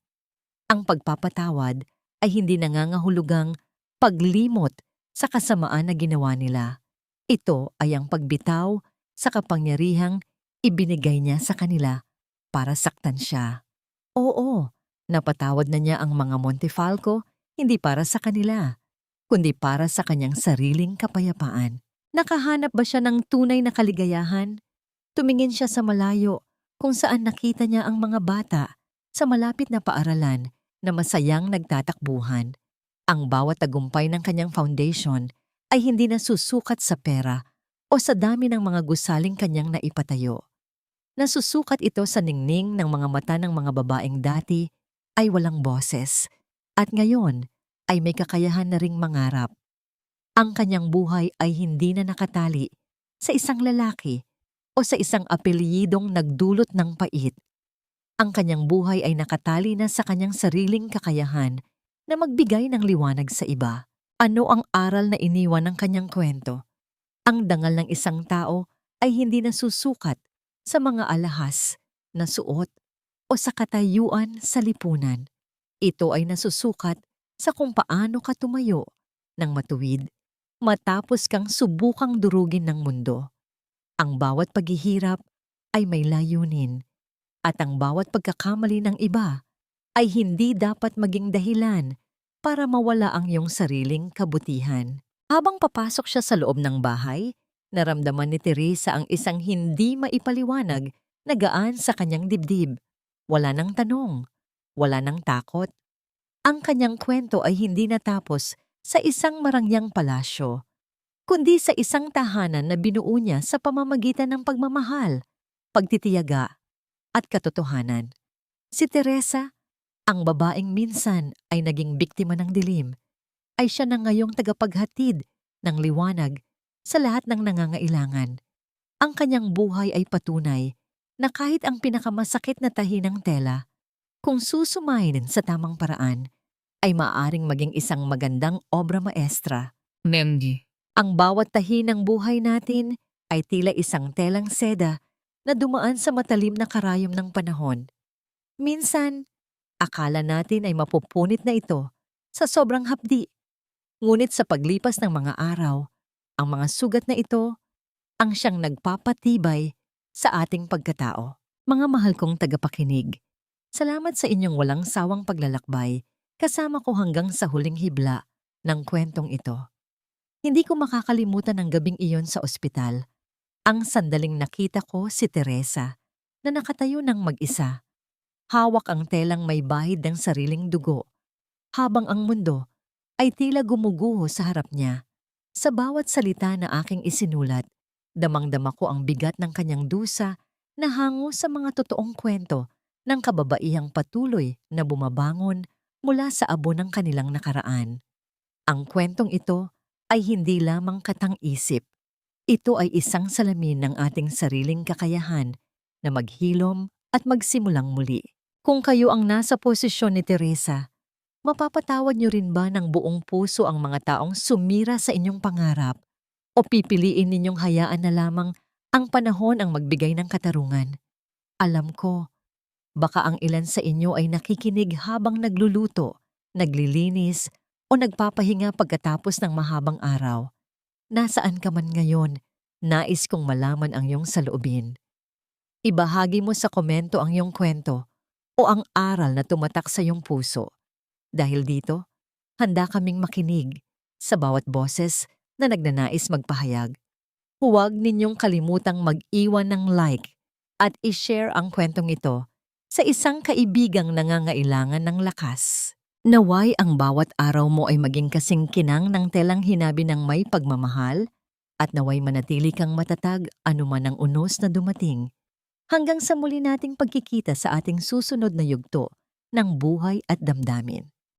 Ang pagpapatawad ay hindi nangangahulugang paglimot sa kasamaan na ginawa nila. Ito ay ang pagbitaw sa kapangyarihang ibinigay niya sa kanila para saktan siya. Oo, napatawad na niya ang mga Montefalco hindi para sa kanila, kundi para sa kanyang sariling kapayapaan. Nakahanap ba siya ng tunay na kaligayahan? Tumingin siya sa malayo kung saan nakita niya ang mga bata sa malapit na paaralan na masayang nagtatakbuhan. Ang bawat tagumpay ng kanyang foundation ay hindi nasusukat sa pera o sa dami ng mga gusaling kanyang naipatayo. Nasusukat ito sa ningning ng mga mata ng mga babaeng dati ay walang boses at ngayon ay may kakayahan na ring mangarap. Ang kanyang buhay ay hindi na nakatali sa isang lalaki o sa isang apelyidong nagdulot ng pait. Ang kanyang buhay ay nakatali na sa kanyang sariling kakayahan na magbigay ng liwanag sa iba. Ano ang aral na iniwan ng kanyang kwento? Ang dangal ng isang tao ay hindi nasusukat sa mga alahas na suot o sa katayuan sa lipunan. Ito ay nasusukat sa kung paano ka tumayo ng matuwid matapos kang subukang durugin ng mundo. Ang bawat paghihirap ay may layunin, at ang bawat pagkakamali ng iba ay hindi dapat maging dahilan para mawala ang iyong sariling kabutihan. Habang papasok siya sa loob ng bahay, naramdaman ni Teresa ang isang hindi maipaliwanag na gaan sa kanyang dibdib. Wala nang tanong, wala nang takot. Ang kanyang kwento ay hindi natapos sa isang marangyang palasyo, kundi sa isang tahanan na binuo niya sa pamamagitan ng pagmamahal, pagtitiyaga, at katotohanan. Si Teresa, ang babaeng minsan ay naging biktima ng dilim, ay siya na ngayong tagapaghatid ng liwanag sa lahat ng nangangailangan. Ang kanyang buhay ay patunay na kahit ang pinakamasakit na tahi ng tela, kung susumayin sa tamang paraan, ay maaaring maging isang magandang obra maestra. Mendy. Ang bawat tahi ng buhay natin ay tila isang telang seda na dumaan sa matalim na karayom ng panahon. Minsan, akala natin ay mapupunit na ito sa sobrang hapdi. Ngunit sa paglipas ng mga araw, ang mga sugat na ito ang siyang nagpapatibay sa ating pagkatao. Mga mahal kong tagapakinig, salamat sa inyong walang sawang paglalakbay kasama ko hanggang sa huling hibla ng kwentong ito. Hindi ko makakalimutan ang gabing iyon sa ospital. Ang sandaling nakita ko si Teresa na nakatayo ng mag-isa. Hawak ang telang may bahid ng sariling dugo, habang ang mundo ay tila gumuguho sa harap niya. Sa bawat salita na aking isinulat, damang-dama ko ang bigat ng kanyang dusa na hango sa mga totoong kwento ng kababaihang patuloy na bumabangon mula sa abo ng kanilang nakaraan. Ang kwentong ito ay hindi lamang katang-isip. Ito ay isang salamin ng ating sariling kakayahan na maghilom at magsimulang muli. Kung kayo ang nasa posisyon ni Teresa, mapapatawad niyo rin ba ng buong puso ang mga taong sumira sa inyong pangarap o pipiliin ninyong hayaan na lamang ang panahon ang magbigay ng katarungan? Alam ko, baka ang ilan sa inyo ay nakikinig habang nagluluto, naglilinis o nagpapahinga pagkatapos ng mahabang araw. Nasaan ka man ngayon, nais kong malaman ang iyong saloobin. Ibahagi mo sa komento ang iyong kwento o ang aral na tumatak sa iyong puso. Dahil dito, handa kaming makinig sa bawat boses na nagnanais magpahayag. Huwag ninyong kalimutang mag-iwan ng like at i-share ang kwentong ito sa isang kaibigang nangangailangan ng lakas. Naway ang bawat araw mo ay maging kasing kinang ng telang hinabi ng may pagmamahal at naway manatili kang matatag anuman ang unos na dumating. Hanggang sa muli nating pagkikita sa ating susunod na yugto ng buhay at damdamin.